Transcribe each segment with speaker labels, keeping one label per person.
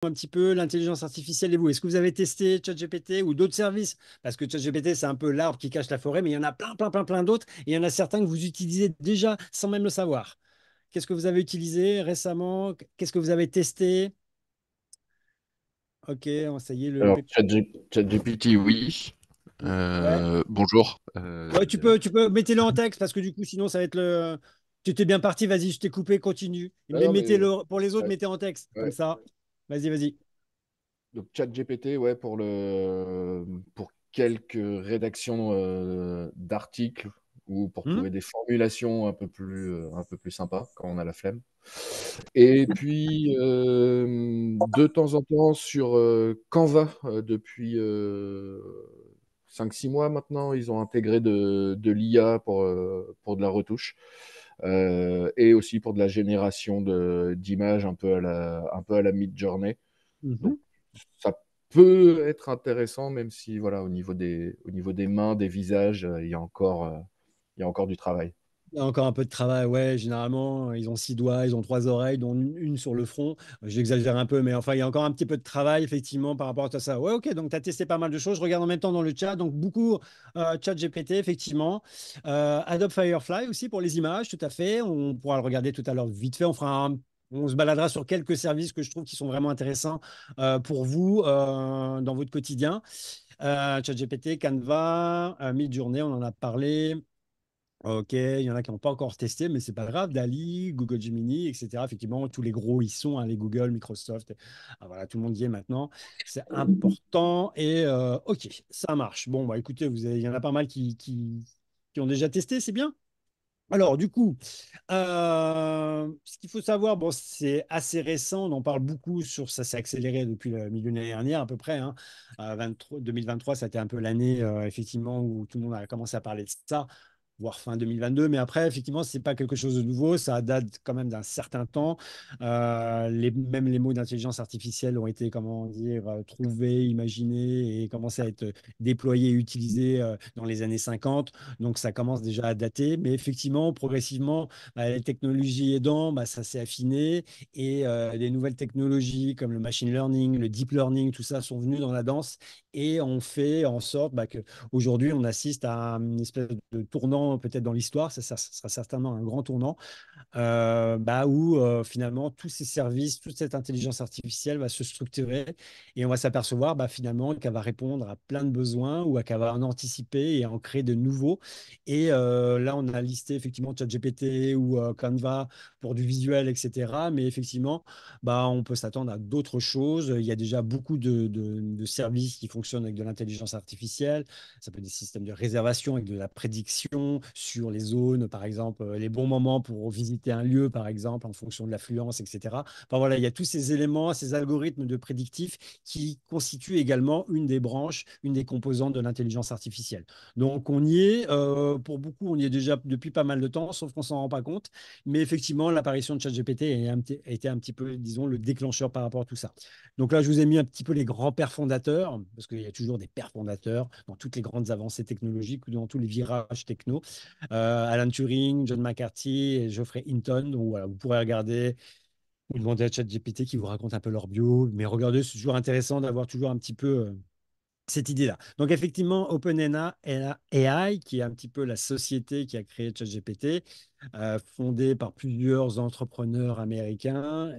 Speaker 1: Un petit peu l'intelligence artificielle et vous. Est-ce que vous avez testé ChatGPT ou d'autres services? Parce que ChatGPT, c'est un peu l'arbre qui cache la forêt, mais il y en a plein, plein, plein, plein d'autres. Et il y en a certains que vous utilisez déjà sans même le savoir. Qu'est-ce que vous avez utilisé récemment? Qu'est-ce que vous avez testé? Ok, ça y est, le
Speaker 2: Alors,
Speaker 1: P-
Speaker 2: ChatGPT, oui.
Speaker 1: Ouais.
Speaker 2: Bonjour,
Speaker 1: Ouais,
Speaker 2: déjà.
Speaker 1: tu peux, mettez-le en texte parce que du coup, sinon, ça va être le. Tu étais bien parti, vas-y, je t'ai coupé, continue.
Speaker 2: Ah
Speaker 1: Mais
Speaker 2: non, mais
Speaker 1: mettez-le, pour les autres,
Speaker 2: ouais,
Speaker 1: mettez en texte, comme
Speaker 2: ouais.
Speaker 1: ça. Vas-y, vas-y.
Speaker 2: Donc ChatGPT, ouais, pour quelques rédactions d'articles ou pour
Speaker 1: Hmm.
Speaker 2: trouver des formulations un peu plus sympas quand on a la flemme. Et puis de temps en temps sur Canva, depuis 5-6 mois maintenant, ils ont intégré de l'IA pour de la retouche. Et aussi pour de la génération d'images un peu à la Midjourney.
Speaker 1: Mhm.
Speaker 2: Donc, ça peut être intéressant, même si, voilà, au niveau des mains, des visages, il y a encore du travail.
Speaker 1: Il y a encore un peu de travail, ouais. Généralement, ils ont 6 doigts, ils ont 3 oreilles, dont une sur le front. J'exagère un peu, mais enfin, il y a encore un petit peu de travail, effectivement, par rapport à ça. Ouais, ok, donc tu as testé pas mal de choses. Je regarde en même temps dans le chat. Donc, beaucoup ChatGPT, effectivement. Adobe Firefly aussi pour les images, tout à fait. On pourra le regarder tout à l'heure vite fait. On se baladera sur quelques services que je trouve qui sont vraiment intéressants pour vous dans votre quotidien. ChatGPT, Canva, Midjourney, on en a parlé. Ok, il y en a qui n'ont pas encore testé, mais c'est pas grave. Dali, Google Gemini, etc. Effectivement, tous les gros y sont, hein, les Google, Microsoft. Voilà, tout le monde y est maintenant. C'est important. Et ok, ça marche. Bon, bah écoutez, il y en a pas mal qui ont déjà testé, c'est bien. Alors, du coup, ce qu'il faut savoir, bon, c'est assez récent, on en parle beaucoup ça s'est accéléré depuis le milieu de l'année dernière à peu près, hein. 2023, ça a été un peu l'année, effectivement, où tout le monde a commencé à parler de ça, voire fin 2022. Mais après, effectivement, c'est pas quelque chose de nouveau, ça date quand même d'un certain temps. Même les mots d'intelligence artificielle ont été, comment dire, trouvés, imaginés et commencé à être déployés et utilisés dans les années 50. Donc ça commence déjà à dater, mais effectivement, progressivement, bah, les technologies aidant, bah, ça s'est affiné et des nouvelles technologies comme le machine learning, le deep learning, tout ça sont venus dans la danse et on fait en sorte bah, qu'aujourd'hui, on assiste à une espèce de tournant peut-être dans l'histoire, ça sera certainement un grand tournant bah, où finalement tous ces services, toute cette intelligence artificielle va se structurer et on va s'apercevoir bah, finalement qu'elle va répondre à plein de besoins ou qu'elle va en anticiper et en créer de nouveaux. Et là, on a listé effectivement ChatGPT ou Canva pour du visuel, etc. Mais effectivement, bah, on peut s'attendre à d'autres choses. Il y a déjà beaucoup de services qui fonctionnent avec de l'intelligence artificielle. Ça peut être des systèmes de réservation avec de la prédiction sur les zones, par exemple, les bons moments pour visiter un lieu, par exemple, en fonction de l'affluence, etc. Enfin voilà, il y a tous ces éléments, ces algorithmes de prédictifs qui constituent également une des branches, une des composantes de l'intelligence artificielle. Donc on y est, pour beaucoup, on y est déjà depuis pas mal de temps, sauf qu'on s'en rend pas compte. Mais effectivement, l'apparition de ChatGPT a été un petit peu, disons, le déclencheur par rapport à tout ça. Donc là, je vous ai mis un petit peu les grands pères fondateurs, parce qu'il y a toujours des pères fondateurs dans toutes les grandes avancées technologiques ou dans tous les virages techno. Alan Turing, John McCarthy et Geoffrey Hinton. Donc voilà, vous pourrez regarder ou demander à ChatGPT qui vous raconte un peu leur bio. Mais regardez, c'est toujours intéressant d'avoir toujours un petit peu cette idée-là. Donc effectivement, OpenAI, qui est un petit peu la société qui a créé ChatGPT, fondée par plusieurs entrepreneurs américains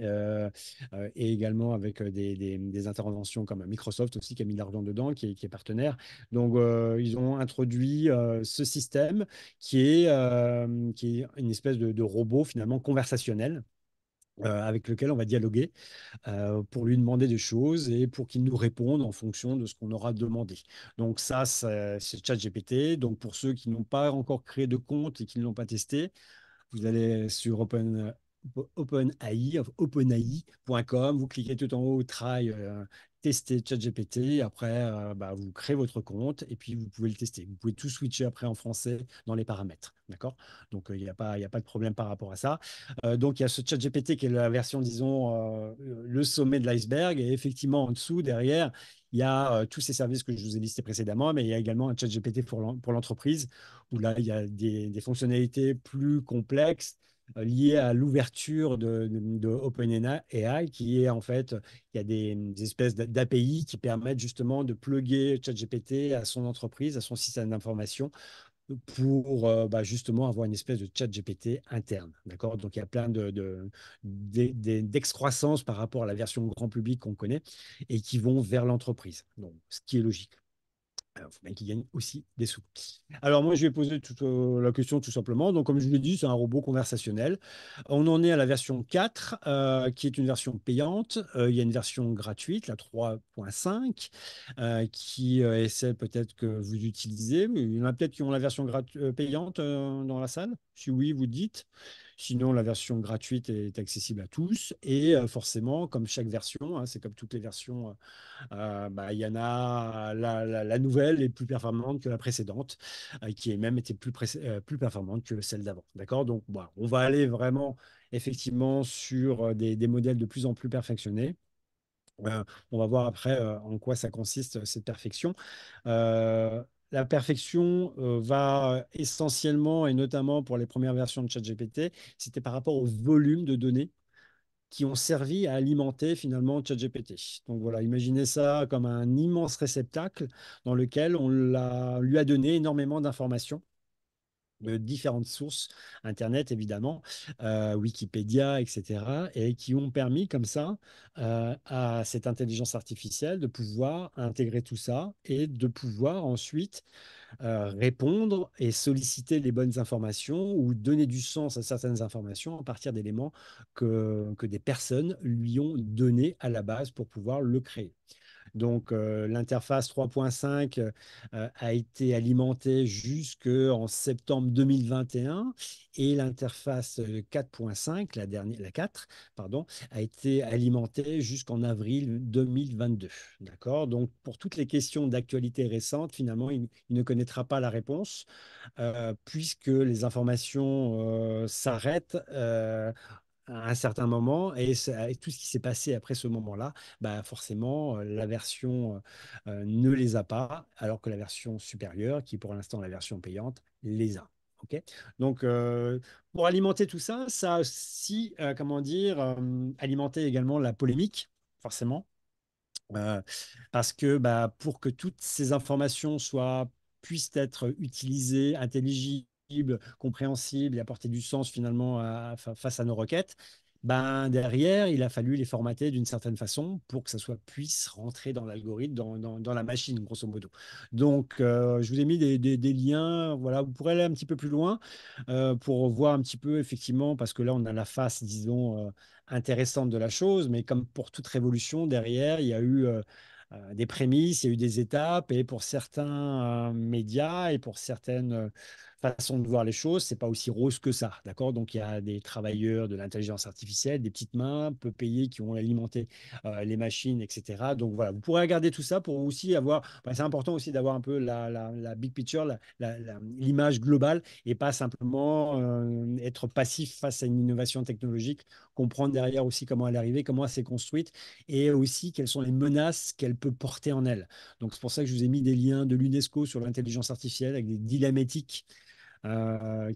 Speaker 1: et également avec des interventions comme Microsoft aussi qui a mis de l'argent dedans, qui est partenaire. Donc ils ont introduit ce système qui est une espèce de robot finalement conversationnel avec lequel on va dialoguer pour lui demander des choses et pour qu'il nous réponde en fonction de ce qu'on aura demandé. Donc ça, c'est ChatGPT. Donc pour ceux qui n'ont pas encore créé de compte et qui ne l'ont pas testé, vous allez sur openai.com, vous cliquez tout en haut, try, tester ChatGPT. Après, bah, vous créez votre compte et puis vous pouvez le tester. Vous pouvez tout switcher après en français dans les paramètres. D'accord? Donc, il y a pas de problème par rapport à ça. Donc, il y a ce ChatGPT qui est la version, disons, le sommet de l'iceberg. Et effectivement, en dessous, derrière, il y a tous ces services que je vous ai listés précédemment, mais il y a également un ChatGPT pour l'entreprise où là, il y a des fonctionnalités plus complexes lié à l'ouverture de OpenAI, qui est en fait, il y a des espèces d'API qui permettent justement de plugger ChatGPT à son entreprise, à son système d'information pour justement avoir une espèce de chat GPT interne. D'accord? Donc, il y a plein d'excroissance par rapport à la version grand public qu'on connaît et qui vont vers l'entreprise. Donc, ce qui est logique. Il faut bien qu'il gagne aussi des sous. Alors moi, je vais poser la question tout simplement. Donc comme je l'ai dit, c'est un robot conversationnel. On en est à la version 4, qui est une version payante. Il y a une version gratuite, la 3.5, qui est celle peut-être que vous utilisez. Mais il y en a peut-être qui ont la version payante dans la salle. Si oui, vous dites. Sinon, la version gratuite est accessible à tous. Et forcément, comme chaque version, hein, c'est comme toutes les versions il y en a, la nouvelle est plus performante que la précédente, qui est même été plus performante que celle d'avant. D'accord? Donc, on va aller vraiment, effectivement, sur des modèles de plus en plus perfectionnés. On va voir après en quoi ça consiste, cette perfection. La perfection va essentiellement, et notamment pour les premières versions de ChatGPT, c'était par rapport au volume de données qui ont servi à alimenter finalement ChatGPT. Donc voilà, imaginez ça comme un immense réceptacle dans lequel lui a donné énormément d'informations de différentes sources, Internet évidemment, Wikipédia, etc., et qui ont permis comme ça à cette intelligence artificielle de pouvoir intégrer tout ça et de pouvoir ensuite répondre et solliciter les bonnes informations ou donner du sens à certaines informations à partir d'éléments que des personnes lui ont donnés à la base pour pouvoir le créer. Donc, l'interface 3.5 a été alimentée jusqu'en septembre 2021 et l'interface 4.5, la 4, pardon, a été alimentée jusqu'en avril 2022. D'accord? Donc, pour toutes les questions d'actualité récente, finalement, il ne connaîtra pas la réponse puisque les informations s'arrêtent à un certain moment et tout ce qui s'est passé après ce moment-là, forcément, la version ne les a pas, alors que la version supérieure, qui est pour l'instant la version payante, les a. OK? Donc, pour alimenter tout ça, ça a aussi, comment dire, alimenté également la polémique, forcément. Euh, Parce que pour que toutes ces informations puissent être utilisées, intelligibles, compréhensibles et apporter du sens finalement face à nos requêtes, derrière, il a fallu les formater d'une certaine façon pour que ça puisse rentrer dans l'algorithme, dans la machine, grosso modo. Donc, je vous ai mis des liens, voilà, vous pourrez aller un petit peu plus loin pour voir un petit peu, effectivement, parce que là, on a la face, disons, intéressante de la chose, mais comme pour toute révolution, derrière, il y a eu des prémices, il y a eu des étapes, et pour certains médias et pour certaines façons de voir les choses, c'est pas aussi rose que ça, d'accord? Donc il y a des travailleurs de l'intelligence artificielle, des petites mains peu payées qui ont alimenté les machines, etc. Donc voilà, vous pourrez regarder tout ça pour aussi avoir, c'est important aussi d'avoir un peu la big picture, l'image globale, et pas simplement être passif face à une innovation technologique, comprendre derrière aussi comment elle est arrivée, comment elle s'est construite et aussi quelles sont les menaces qu'elle peut porter en elle. Donc c'est pour ça que je vous ai mis des liens de l'UNESCO sur l'intelligence artificielle avec des dilemmes éthiques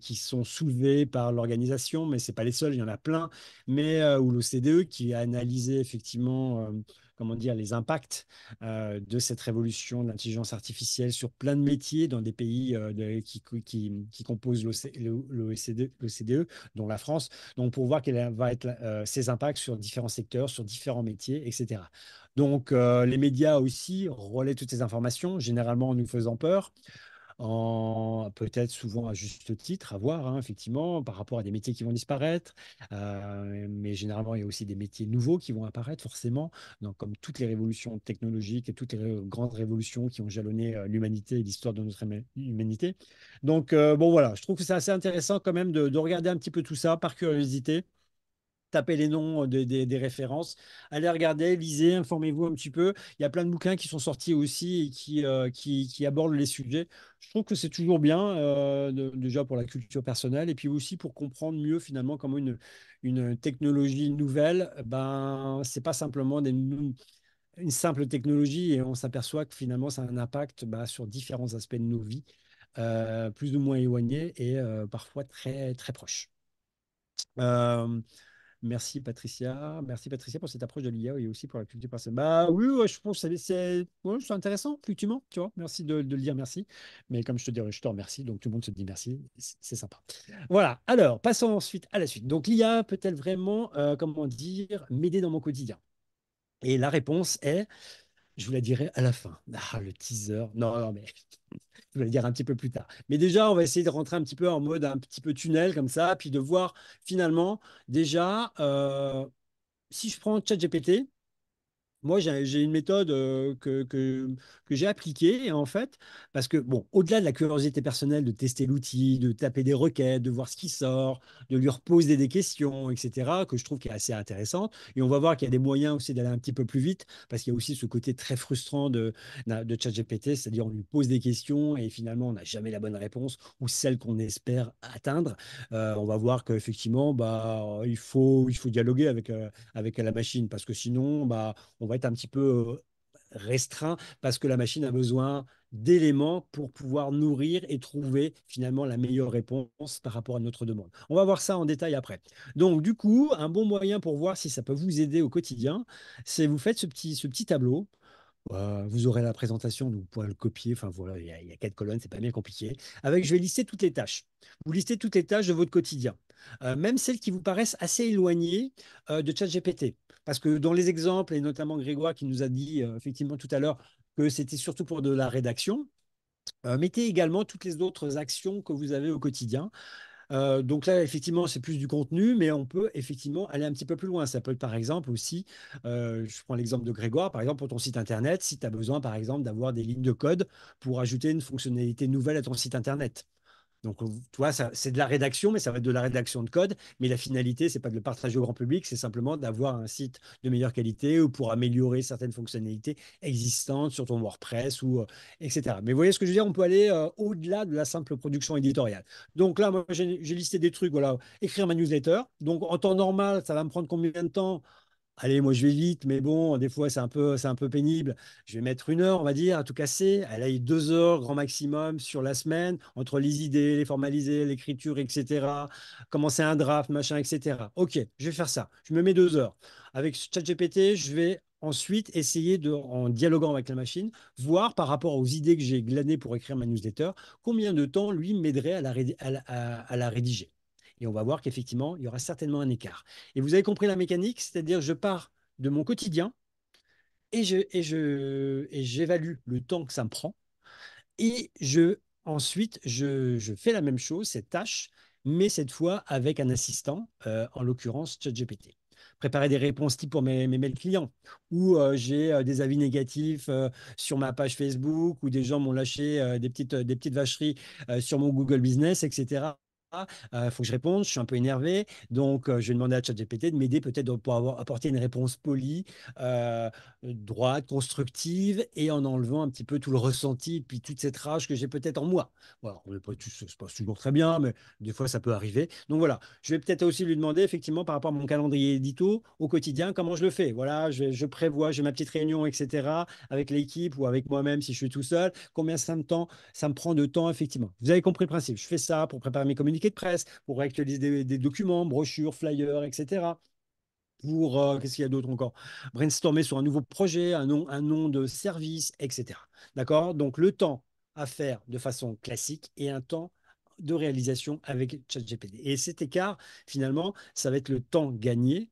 Speaker 1: qui sont soulevés par l'organisation, mais ce n'est pas les seuls, il y en a plein, mais ou l'OCDE qui a analysé effectivement comment dire, les impacts de cette révolution de l'intelligence artificielle sur plein de métiers dans des pays qui composent l'OCDE, dont la France, donc pour voir quels va être ses impacts sur différents secteurs, sur différents métiers, etc. Donc les médias aussi relaient toutes ces informations, généralement en nous faisant peur peut-être souvent à juste titre, à voir, hein, effectivement, par rapport à des métiers qui vont disparaître. Mais généralement, il y a aussi des métiers nouveaux qui vont apparaître, forcément. Donc, comme toutes les révolutions technologiques et toutes les grandes révolutions qui ont jalonné l'humanité et l'histoire de notre humanité. Donc, bon, voilà, je trouve que c'est assez intéressant quand même de regarder un petit peu tout ça par curiosité, tapez les noms des références, allez regarder, lisez, informez-vous un petit peu. Il y a plein de bouquins qui sont sortis aussi et qui abordent les sujets. Je trouve que c'est toujours bien, déjà pour la culture personnelle, et puis aussi pour comprendre mieux finalement comment une technologie nouvelle, c'est pas simplement une simple technologie, et on s'aperçoit que finalement ça a un impact sur différents aspects de nos vies, plus ou moins éloignés et parfois très, très proches. Euh, Merci Patricia pour cette approche de l'IA et aussi pour la culture personnelle. Bah oui, ouais, je pense que ouais, c'est intéressant, effectivement, tu vois. Merci de le dire, merci. Mais comme je te dis, je te remercie, donc tout le monde se dit merci, c'est sympa. Voilà, alors passons ensuite à la suite. Donc l'IA peut-elle vraiment, comment dire, m'aider dans mon quotidien? Et la réponse est, je vous la dirai à la fin. Ah, le teaser. Non, non, mais je vais le dire un petit peu plus tard. Mais déjà, on va essayer de rentrer un petit peu en mode un petit peu tunnel comme ça, puis de voir finalement déjà si je prends ChatGPT. Moi, j'ai une méthode que j'ai appliquée, en fait, parce que, bon, au-delà de la curiosité personnelle de tester l'outil, de taper des requêtes, de voir ce qui sort, de lui reposer des questions, etc., que je trouve qui est assez intéressante. Et on va voir qu'il y a des moyens aussi d'aller un petit peu plus vite, parce qu'il y a aussi ce côté très frustrant de ChatGPT, c'est-à-dire on lui pose des questions et finalement, on n'a jamais la bonne réponse ou celle qu'on espère atteindre. On va voir qu'effectivement, bah, il faut dialoguer avec la machine, parce que sinon, bah, on va être un petit peu restreint parce que la machine a besoin d'éléments pour pouvoir nourrir et trouver finalement la meilleure réponse par rapport à notre demande. On va voir ça en détail après. Donc, du coup, un bon moyen pour voir si ça peut vous aider au quotidien, c'est vous faites ce petit tableau. Vous aurez la présentation, donc vous pourrez le copier. Enfin voilà, il y a 4 colonnes, c'est pas bien compliqué. Avec, je vais lister toutes les tâches. Vous listez toutes les tâches de votre quotidien, même celles qui vous paraissent assez éloignées de ChatGPT. Parce que dans les exemples, et notamment Grégoire qui nous a dit effectivement tout à l'heure que c'était surtout pour de la rédaction, mettez également toutes les autres actions que vous avez au quotidien. Donc là, effectivement, c'est plus du contenu, mais on peut effectivement aller un petit peu plus loin. Ça peut être par exemple aussi, je prends l'exemple de Grégoire, par exemple pour ton site Internet, si tu as besoin par exemple d'avoir des lignes de code pour ajouter une fonctionnalité nouvelle à ton site Internet. Donc, tu vois, c'est de la rédaction, mais ça va être de la rédaction de code. Mais la finalité, c'est pas de le partager au grand public, c'est simplement d'avoir un site de meilleure qualité ou pour améliorer certaines fonctionnalités existantes sur ton WordPress ou etc. Mais vous voyez ce que je veux dire? On peut aller au-delà de la simple production éditoriale. Donc là, moi, j'ai listé des trucs. Voilà, écrire ma newsletter. Donc, en temps normal, ça va me prendre combien de temps? Allez, moi je vais vite, mais bon, des fois c'est un peu pénible. Je vais mettre 1 heure, on va dire, à tout casser. Elle a eu 2 heures grand maximum sur la semaine, entre les idées, les formaliser, l'écriture, etc. Commencer un draft, machin, etc. Ok, je vais faire ça. Je me mets 2 heures. Avec ChatGPT, je vais ensuite essayer en dialoguant avec la machine, voir par rapport aux idées que j'ai glanées pour écrire ma newsletter, combien de temps lui m'aiderait à la rédiger. Et on va voir qu'effectivement, il y aura certainement un écart. Et vous avez compris la mécanique, c'est-à-dire je pars de mon quotidien et j'évalue le temps que ça me prend. Et ensuite, je fais la même chose, cette tâche, mais cette fois avec un assistant, en l'occurrence ChatGPT. Préparer des réponses type pour mes mails clients, ou j'ai des avis négatifs sur ma page Facebook, ou des gens m'ont lâché des petites vacheries sur mon Google Business, etc. Il faut que je réponde, je suis un peu énervé, donc je vais demander à ChatGPT de m'aider peut-être pour apporter une réponse polie, euh, droite, constructive, et en enlevant un petit peu tout le ressenti, puis toute cette rage que j'ai peut-être en moi. Voilà, on n'est pas tous, ça se passe toujours très bien, mais des fois ça peut arriver. Donc voilà, je vais peut-être aussi lui demander effectivement par rapport à mon calendrier édito au quotidien, comment je le fais. Voilà, je prévois, j'ai ma petite réunion, etc., avec l'équipe ou avec moi-même si je suis tout seul, combien ça me prend de temps, effectivement. Vous avez compris le principe. Je fais ça pour préparer mes communiqués de presse, pour réactualiser des documents, brochures, flyers, etc. Pour, qu'est-ce qu'il y a d'autre encore? Brainstormer sur un nouveau projet, un nom de service, etc. D'accord? Donc, le temps à faire de façon classique et un temps de réalisation avec ChatGPT. Et cet écart, finalement, ça va être le temps gagné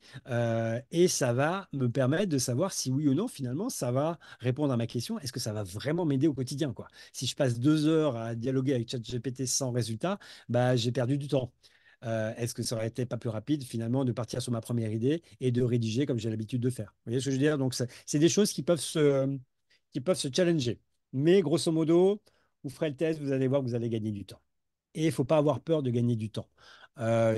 Speaker 1: et ça va me permettre de savoir si oui ou non, finalement, ça va répondre à ma question. Est-ce que ça va vraiment m'aider au quotidien, quoi? Si je passe 2 heures à dialoguer avec ChatGPT sans résultat, bah, j'ai perdu du temps. Est-ce que ça aurait été pas plus rapide finalement de partir sur ma première idée et de rédiger comme j'ai l'habitude de faire? Vous voyez ce que je veux dire? Donc, c'est des choses qui peuvent se challenger. Mais grosso modo, vous ferez le test, vous allez voir que vous allez gagner du temps. Et il ne faut pas avoir peur de gagner du temps.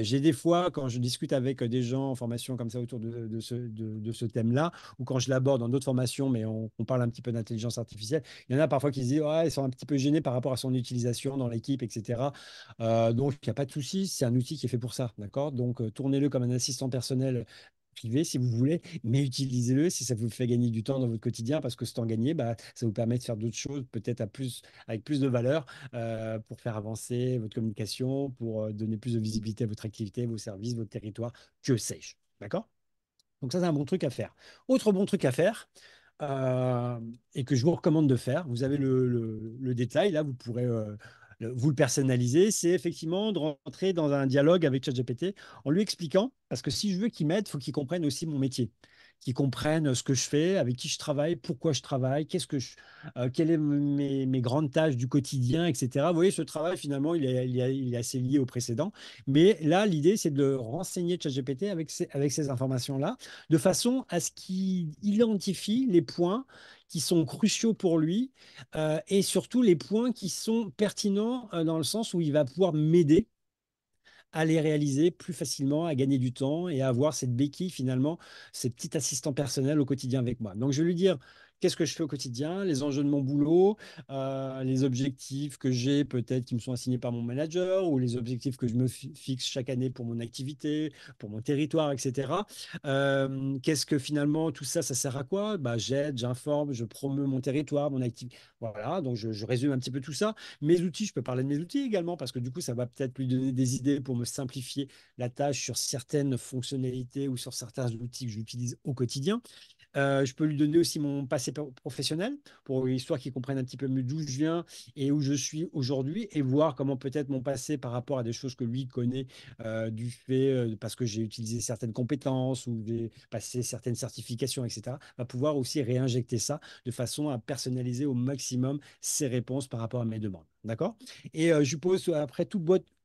Speaker 1: J'ai des fois, quand je discute avec des gens en formation comme ça autour de ce thème-là, ou quand je l'aborde dans d'autres formations, mais on parle un petit peu d'intelligence artificielle, il y en a parfois qui se disent, ouais, ils sont un petit peu gênés par rapport à son utilisation dans l'équipe, etc. Donc, il n'y a pas de souci, c'est un outil qui est fait pour ça, d'accord? Donc, tournez-le comme un assistant personnel privé si vous voulez, mais utilisez-le si ça vous fait gagner du temps dans votre quotidien, parce que ce temps gagné, bah, ça vous permet de faire d'autres choses, peut-être avec plus de valeur, pour faire avancer votre communication, pour donner plus de visibilité à votre activité, vos services, votre territoire, que sais-je. D'accord? Donc ça, c'est un bon truc à faire. Autre bon truc à faire, euh, et que je vous recommande de faire, vous avez le détail, là, vous pourrez vous le personnaliser, c'est effectivement de rentrer dans un dialogue avec ChatGPT en lui expliquant, parce que si je veux qu'il m'aide, il faut qu'il comprenne aussi mon métier, qu'il comprenne ce que je fais, avec qui je travaille, pourquoi je travaille, quelles sont mes grandes tâches du quotidien, etc. Vous voyez, ce travail, finalement, il est assez lié au précédent. Mais là, l'idée, c'est de renseigner ChatGPT avec ces informations-là, de façon à ce qu'il identifie les points qui sont cruciaux pour lui, et surtout les points qui sont pertinents, dans le sens où il va pouvoir m'aider à les réaliser plus facilement, à gagner du temps et à avoir cette béquille finalement, ces petits assistants personnels au quotidien avec moi. Donc je vais lui dire qu'est-ce que je fais au quotidien, les enjeux de mon boulot, les objectifs que j'ai peut-être qui me sont assignés par mon manager ou les objectifs que je me fixe chaque année pour mon activité, pour mon territoire, etc. Qu'est-ce que finalement tout ça, ça sert à quoi? Bah, j'aide, j'informe, je promeus mon territoire, mon activité. Voilà, donc je résume un petit peu tout ça. Mes outils, je peux parler de mes outils également, parce que du coup, ça va peut-être lui donner des idées pour me simplifier la tâche sur certaines fonctionnalités ou sur certains outils que j'utilise au quotidien. Je peux lui donner aussi mon passé professionnel pour histoire qu'il comprenne un petit peu mieux d'où je viens et où je suis aujourd'hui et voir comment peut-être mon passé par rapport à des choses que lui connaît, du fait, parce que j'ai utilisé certaines compétences ou j'ai passé certaines certifications, etc., va pouvoir aussi réinjecter ça de façon à personnaliser au maximum ses réponses par rapport à mes demandes. D'accord? Et je lui pose après tout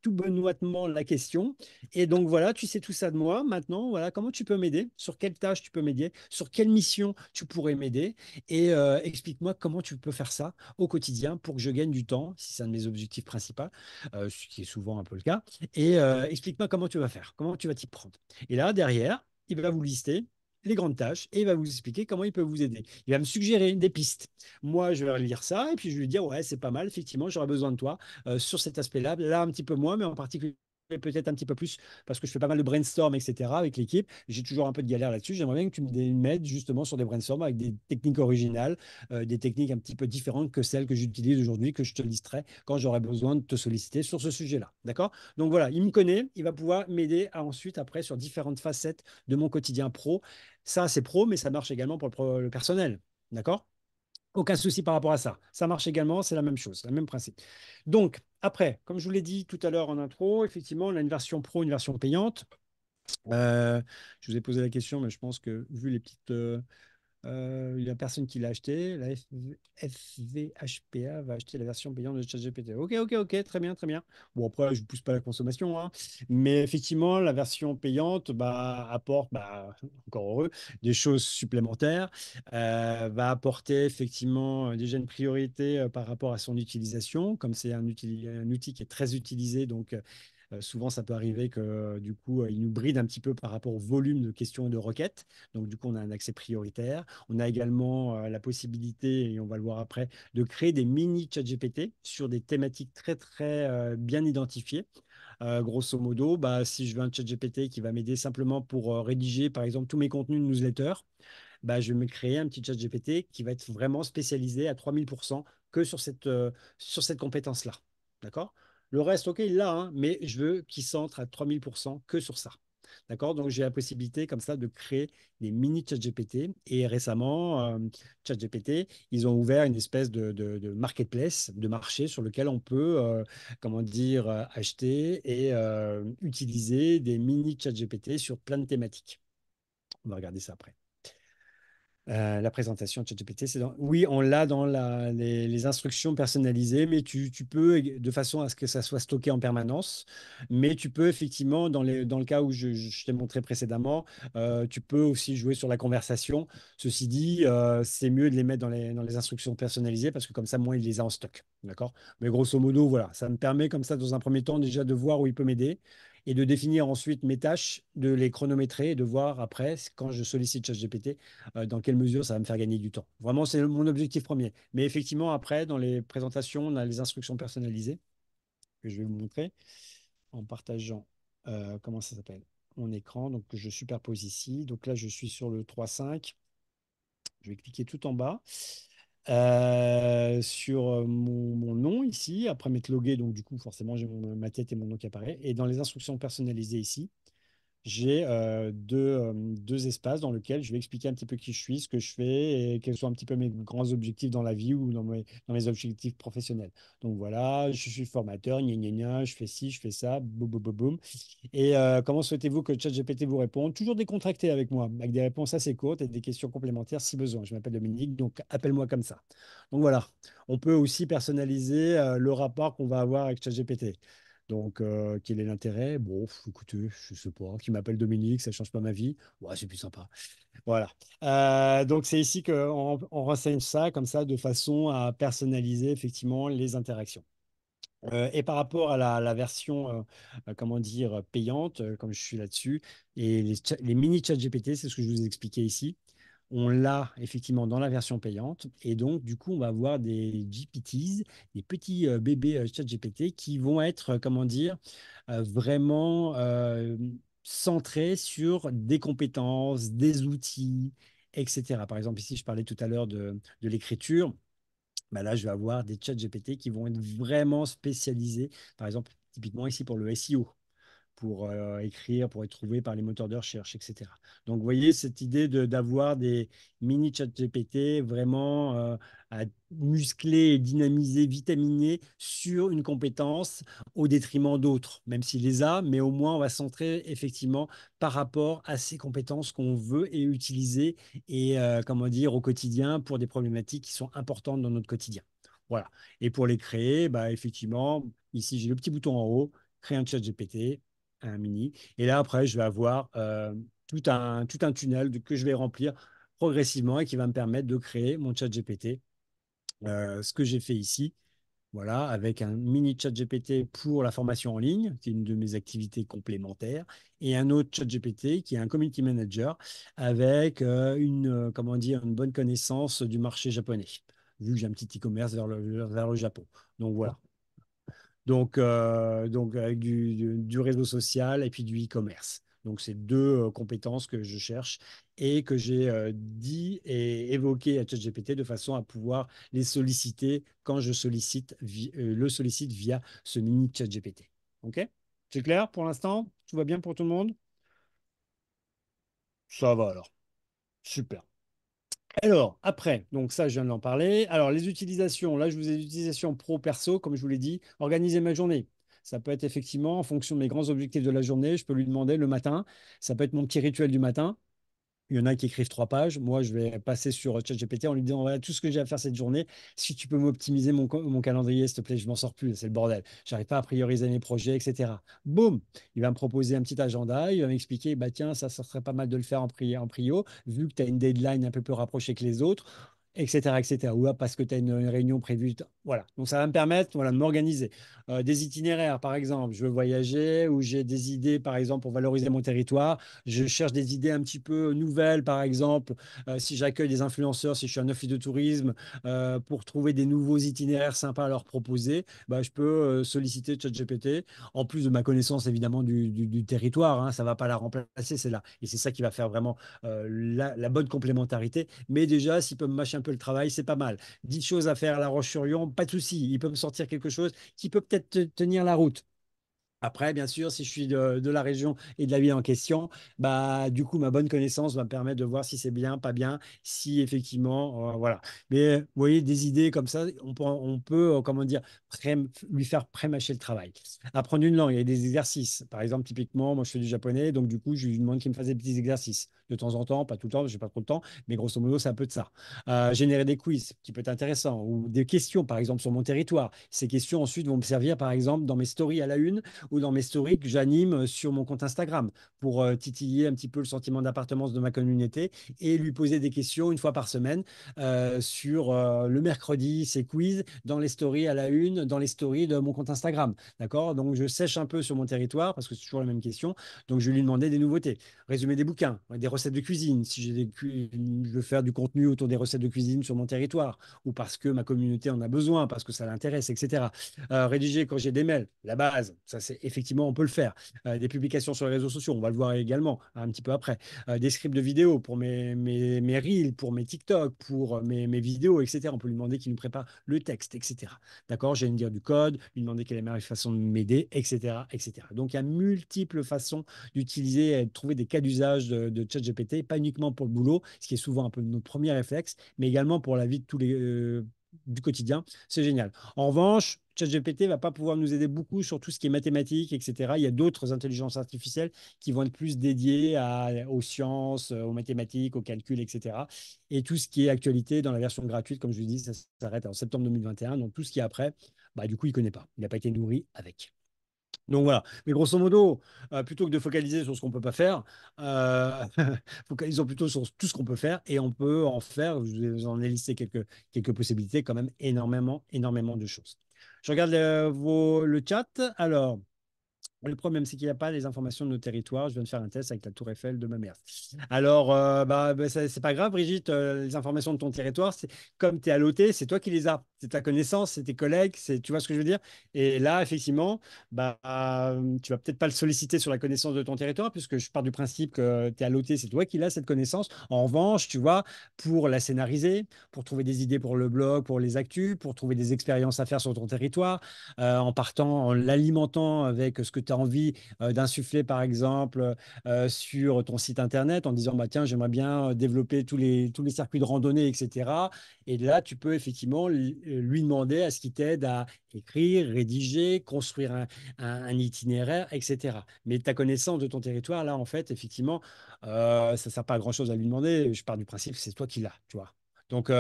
Speaker 1: benoîtement la question. Et donc voilà, tu sais tout ça de moi. Maintenant, voilà, comment tu peux m'aider? Sur quelle tâche tu peux m'aider? Sur quelle mission tu pourrais m'aider? Et explique-moi comment tu peux faire ça au quotidien pour que je gagne du temps, si c'est un de mes objectifs principaux, ce qui est souvent un peu le cas. Et explique-moi comment tu vas faire, comment tu vas t'y prendre. Et là, derrière, il va vous lister les grandes tâches et il va vous expliquer comment il peut vous aider. Il va me suggérer des pistes. Moi, je vais lire ça et puis je vais lui dire, ouais, c'est pas mal, effectivement, j'aurais besoin de toi sur cet aspect-là. Là, un petit peu moins, mais en particulier peut-être un petit peu plus parce que je fais pas mal de brainstorm, etc. avec l'équipe. J'ai toujours un peu de galère là-dessus. J'aimerais bien que tu m'aides justement sur des brainstorms avec des techniques originales, des techniques un petit peu différentes que celles que j'utilise aujourd'hui, que je te listerai quand j'aurai besoin de te solliciter sur ce sujet-là. D'accord? Donc voilà, il me connaît, il va pouvoir m'aider à ensuite, après, sur différentes facettes de mon quotidien pro. Ça, c'est pro, mais ça marche également pour le personnel. D'accord? Aucun souci par rapport à ça. Ça marche également, c'est la même chose, le même principe. Donc, après, comme je vous l'ai dit tout à l'heure en intro, effectivement, on a une version pro, une version payante. Je vous ai posé la question, mais je pense que vu les petites, il n'y a personne qui l'a acheté. La FVHPA va acheter la version payante de ChatGPT. Ok, ok, ok, très bien, très bien. Bon, après, je ne pousse pas la consommation, hein, mais effectivement, la version payante, bah, apporte, bah, encore heureux, des choses supplémentaires, va apporter effectivement déjà une priorité par rapport à son utilisation, comme c'est un outil qui est très utilisé, donc souvent, ça peut arriver que du coup, il nous bride un petit peu par rapport au volume de questions et de requêtes. Donc, du coup, on a un accès prioritaire. On a également la possibilité, et on va le voir après, de créer des mini chat GPT sur des thématiques très, très bien identifiées. Grosso modo, bah, si je veux un chat GPT qui va m'aider simplement pour rédiger, par exemple, tous mes contenus de newsletter, bah, je vais me créer un petit chat GPT qui va être vraiment spécialisé à 3000% que sur cette compétence-là. D'accord? Le reste, OK, il l'a, hein, mais je veux qu'il centre à 3000% que sur ça. D'accord? Donc, j'ai la possibilité comme ça de créer des mini ChatGPT. Et récemment, ChatGPT, ils ont ouvert une espèce de marketplace, de marché sur lequel on peut, comment dire, acheter et utiliser des mini ChatGPT sur plein de thématiques. On va regarder ça après. La présentation de ChatGPT, oui, on l'a dans les instructions personnalisées, mais tu peux, de façon à ce que ça soit stocké en permanence, mais tu peux effectivement, dans le cas où je t'ai montré précédemment, tu peux aussi jouer sur la conversation. Ceci dit, c'est mieux de les mettre dans les instructions personnalisées parce que comme ça, moi, il les a en stock. D'accord? Mais grosso modo, voilà, ça me permet comme ça, dans un premier temps, déjà de voir où il peut m'aider et de définir ensuite mes tâches, de les chronométrer et de voir après, quand je sollicite ChatGPT, dans quelle mesure ça va me faire gagner du temps. Vraiment, c'est mon objectif premier. Mais effectivement, après, dans les présentations, on a les instructions personnalisées que je vais vous montrer en partageant. Comment ça s'appelle? mon écran, donc que je superpose ici. Donc là, je suis sur le 3.5. Je vais cliquer tout en bas sur mon nom ici. Après m'être logué, donc du coup, forcément, j'ai ma tête et mon nom qui apparaît. Et dans les instructions personnalisées ici, j'ai deux espaces dans lesquels je vais expliquer un petit peu qui je suis, ce que je fais et quels sont un petit peu mes grands objectifs dans la vie ou dans mes objectifs professionnels. Donc voilà, je suis formateur, gna gna gna, je fais ci, je fais ça, boum, boum, boum, boum. Et comment souhaitez-vous que ChatGPT vous réponde? Toujours décontracté avec moi, avec des réponses assez courtes et des questions complémentaires si besoin. Je m'appelle Dominique, donc appelle-moi comme ça. Donc voilà, on peut aussi personnaliser le rapport qu'on va avoir avec ChatGPT. Donc, quel est l'intérêt? Bon, écoutez, je sais pas. Qui m'appelle Dominique, ça change pas ma vie. Ouais, c'est plus sympa. Voilà. Donc, c'est ici qu'on on renseigne ça comme ça de façon à personnaliser effectivement les interactions. Et par rapport à la version, comment dire, payante, comme je suis là-dessus, et les mini chat GPT, c'est ce que je vous ai expliqué ici. On l'a effectivement dans la version payante. Et donc, du coup, on va avoir des GPTs, des petits bébés chat GPT qui vont être, comment dire, vraiment centrés sur des compétences, des outils, etc. Par exemple, ici, je parlais tout à l'heure de l'écriture. Bah là, je vais avoir des chats GPT qui vont être vraiment spécialisés. Par exemple, typiquement ici pour le SEO, pour écrire, pour être trouvé par les moteurs de recherche, etc. Donc, vous voyez cette idée d'avoir des mini chat GPT vraiment à muscler, dynamiser, vitaminer sur une compétence au détriment d'autres, même s'il les a, mais au moins on va centrer effectivement par rapport à ces compétences qu'on veut et utiliser et comment dire au quotidien pour des problématiques qui sont importantes dans notre quotidien. Voilà. Et pour les créer, bah, effectivement, ici j'ai le petit bouton en haut, créer un chat GPT, un mini. Et là, après, je vais avoir tout un tunnel que je vais remplir progressivement et qui va me permettre de créer mon chat GPT. Ce que j'ai fait ici, voilà, avec un mini chat GPT pour la formation en ligne, qui est une de mes activités complémentaires, et un autre chat GPT qui est un community manager avec comment dire, une bonne connaissance du marché japonais, vu que j'ai un petit e-commerce vers le Japon. Donc voilà. Donc avec du réseau social et puis du e-commerce. Donc, c'est deux compétences que je cherche et que j'ai dit et évoqué à ChatGPT de façon à pouvoir les solliciter quand je le sollicite via ce mini ChatGPT. OK? C'est clair pour l'instant? Tout va bien pour tout le monde? Ça va alors. Super. Alors, après, donc ça, je viens de l'en parler. Alors, les utilisations, là, je vous ai des utilisations pro-perso, comme je vous l'ai dit, organiser ma journée. Ça peut être effectivement en fonction de mes grands objectifs de la journée. Je peux lui demander le matin. Ça peut être mon petit rituel du matin. Il y en a qui écrivent 3 pages. Moi, je vais passer sur ChatGPT en lui disant, voilà, tout ce que j'ai à faire cette journée. Si tu peux m'optimiser mon calendrier, s'il te plaît, je m'en sors plus. C'est le bordel. J'arrive pas à prioriser mes projets, etc. Boum! Il va me proposer un petit agenda. Il va m'expliquer, bah, tiens, ça serait pas mal de le faire en prio, vu que tu as une deadline un peu plus rapprochée que les autres, etc., etc. Ou parce que tu as une réunion prévue. Voilà. Donc, ça va me permettre, voilà, de m'organiser. Des itinéraires, par exemple. Je veux voyager ou j'ai des idées, par exemple, pour valoriser mon territoire. Je cherche des idées un petit peu nouvelles, par exemple, si j'accueille des influenceurs, si je suis un office de tourisme, pour trouver des nouveaux itinéraires sympas à leur proposer, bah, je peux solliciter ChatGPT, en plus de ma connaissance évidemment du territoire. Hein, ça ne va pas la remplacer, c'est là. Et c'est ça qui va faire vraiment la bonne complémentarité. Mais déjà, s'il peut me mâcher un peu le travail, c'est pas mal. 10 choses à faire à La Roche-sur-Yon, pas de souci. Il peut me sortir quelque chose qui peut peut-être tenir la route. Après, bien sûr, si je suis de la région et de la ville en question, bah, du coup, ma bonne connaissance va me permettre de voir si c'est bien, pas bien, si effectivement, voilà. Mais vous voyez, des idées comme ça, on peut comment dire, lui faire pré-mâcher le travail. Apprendre une langue, il y a des exercices. Par exemple, typiquement, moi, je fais du japonais, donc du coup, je lui demande qu'il me fasse des petits exercices. De temps en temps, pas tout le temps, je n'ai pas trop le temps, mais grosso modo, c'est un peu de ça. Générer des quiz qui peut être intéressant, ou des questions, par exemple, sur mon territoire. Ces questions, ensuite, vont me servir, par exemple, dans mes stories à la une ou dans mes stories que j'anime sur mon compte Instagram pour titiller un petit peu le sentiment d'appartenance de ma communauté et lui poser des questions une fois par semaine sur le mercredi, ces quiz dans les stories à la une, dans les stories de mon compte Instagram. D'accord? Donc, je sèche un peu sur mon territoire parce que c'est toujours la même question. Donc, je vais lui demander des nouveautés. Résumer des bouquins, des recettes de cuisine. Si je veux faire du contenu autour des recettes de cuisine sur mon territoire ou parce que ma communauté en a besoin, parce que ça l'intéresse, etc. Rédiger quand j'ai des mails, la base, ça c'est effectivement, on peut le faire. Des publications sur les réseaux sociaux, on va le voir également un petit peu après. Des scripts de vidéos pour mes reels, pour mes TikTok, pour mes vidéos, etc. On peut lui demander qu'il nous prépare le texte, etc. D'accord? J'ai une dire du code, lui demander quelle est la meilleure façon de m'aider, etc., etc. Donc, il y a multiples façons d'utiliser et de trouver des cas d'usage de ChatGPT, pas uniquement pour le boulot, ce qui est souvent un peu notre premier réflexe, mais également pour la vie de tous les, du quotidien. C'est génial. En revanche, ChatGPT va pas pouvoir nous aider beaucoup sur tout ce qui est mathématiques, etc. Il y a d'autres intelligences artificielles qui vont être plus dédiées aux sciences, aux mathématiques, aux calculs, etc. Et tout ce qui est actualité dans la version gratuite, comme je vous dis, ça s'arrête en septembre 2021. Donc tout ce qui est après, bah, du coup, il ne connaît pas. Il n'a pas été nourri avec. Donc voilà. Mais grosso modo, plutôt que de focaliser sur ce qu'on ne peut pas faire, euh, focalisons plutôt sur tout ce qu'on peut faire et on peut en faire, je vous en ai listé quelques possibilités, quand même énormément, énormément de choses. Je regarde le chat. Alors, le problème, c'est qu'il n'y a pas les informations de nos territoires. Je viens de faire un test avec la Tour Eiffel de ma mère. Alors, c'est pas grave, Brigitte. Les informations de ton territoire, c'est comme tu es à l'OT, c'est toi qui les as. C'est ta connaissance, c'est tes collègues, tu vois ce que je veux dire? Et là, effectivement, tu vas peut-être pas le solliciter sur la connaissance de ton territoire, puisque je pars du principe que tu es à l'OT, c'est toi qui l'as, cette connaissance. En revanche, tu vois, pour la scénariser, pour trouver des idées pour le blog, pour les actus, pour trouver des expériences à faire sur ton territoire, en partant, en l'alimentant avec ce que tu as envie d'insuffler, par exemple, sur ton site internet, en disant, bah, tiens, j'aimerais bien développer tous les circuits de randonnée, etc. Et là, tu peux effectivement lui demander à ce qu'il t'aide à écrire, rédiger, construire un itinéraire, etc. Mais ta connaissance de ton territoire, là, en fait, effectivement, ça ne sert pas à grand-chose à lui demander. Je pars du principe que c'est toi qui l'as, tu vois. Donc,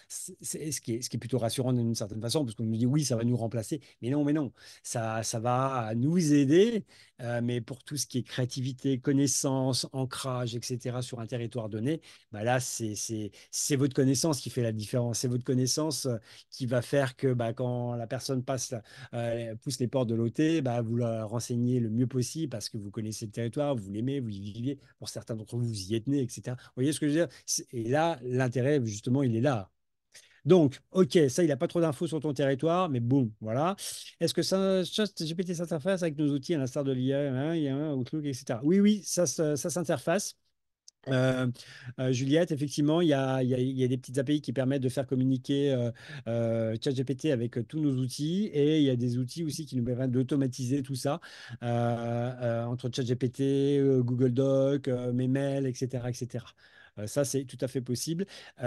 Speaker 1: c'est ce qui est plutôt rassurant d'une certaine façon, parce qu'on nous dit oui, ça va nous remplacer. Mais non, ça va nous aider, mais pour tout ce qui est créativité, connaissance, ancrage, etc., sur un territoire donné, bah là, c'est votre connaissance qui fait la différence. C'est votre connaissance qui va faire que bah, quand la personne pousse les portes de l'OT, bah, vous la renseignez le mieux possible parce que vous connaissez le territoire, vous l'aimez, vous y vivez. Pour certains d'entre vous, vous y êtes nés, etc. Vous voyez ce que je veux dire? Et là, l'intérêt, justement, il est là. Donc, OK, ça, il n'a pas trop d'infos sur ton territoire, mais bon, voilà. Est-ce que ça, ChatGPT s'interface avec nos outils, à l'instar de l'IA, hein, il y a un Outlook, etc. Oui, oui, ça s'interface. Euh, Juliette, effectivement, il y a des petites API qui permettent de faire communiquer ChatGPT avec tous nos outils et il y a des outils aussi qui nous permettent d'automatiser tout ça entre ChatGPT, Google Doc, mes mails, etc., etc. Ça, c'est tout à fait possible. Je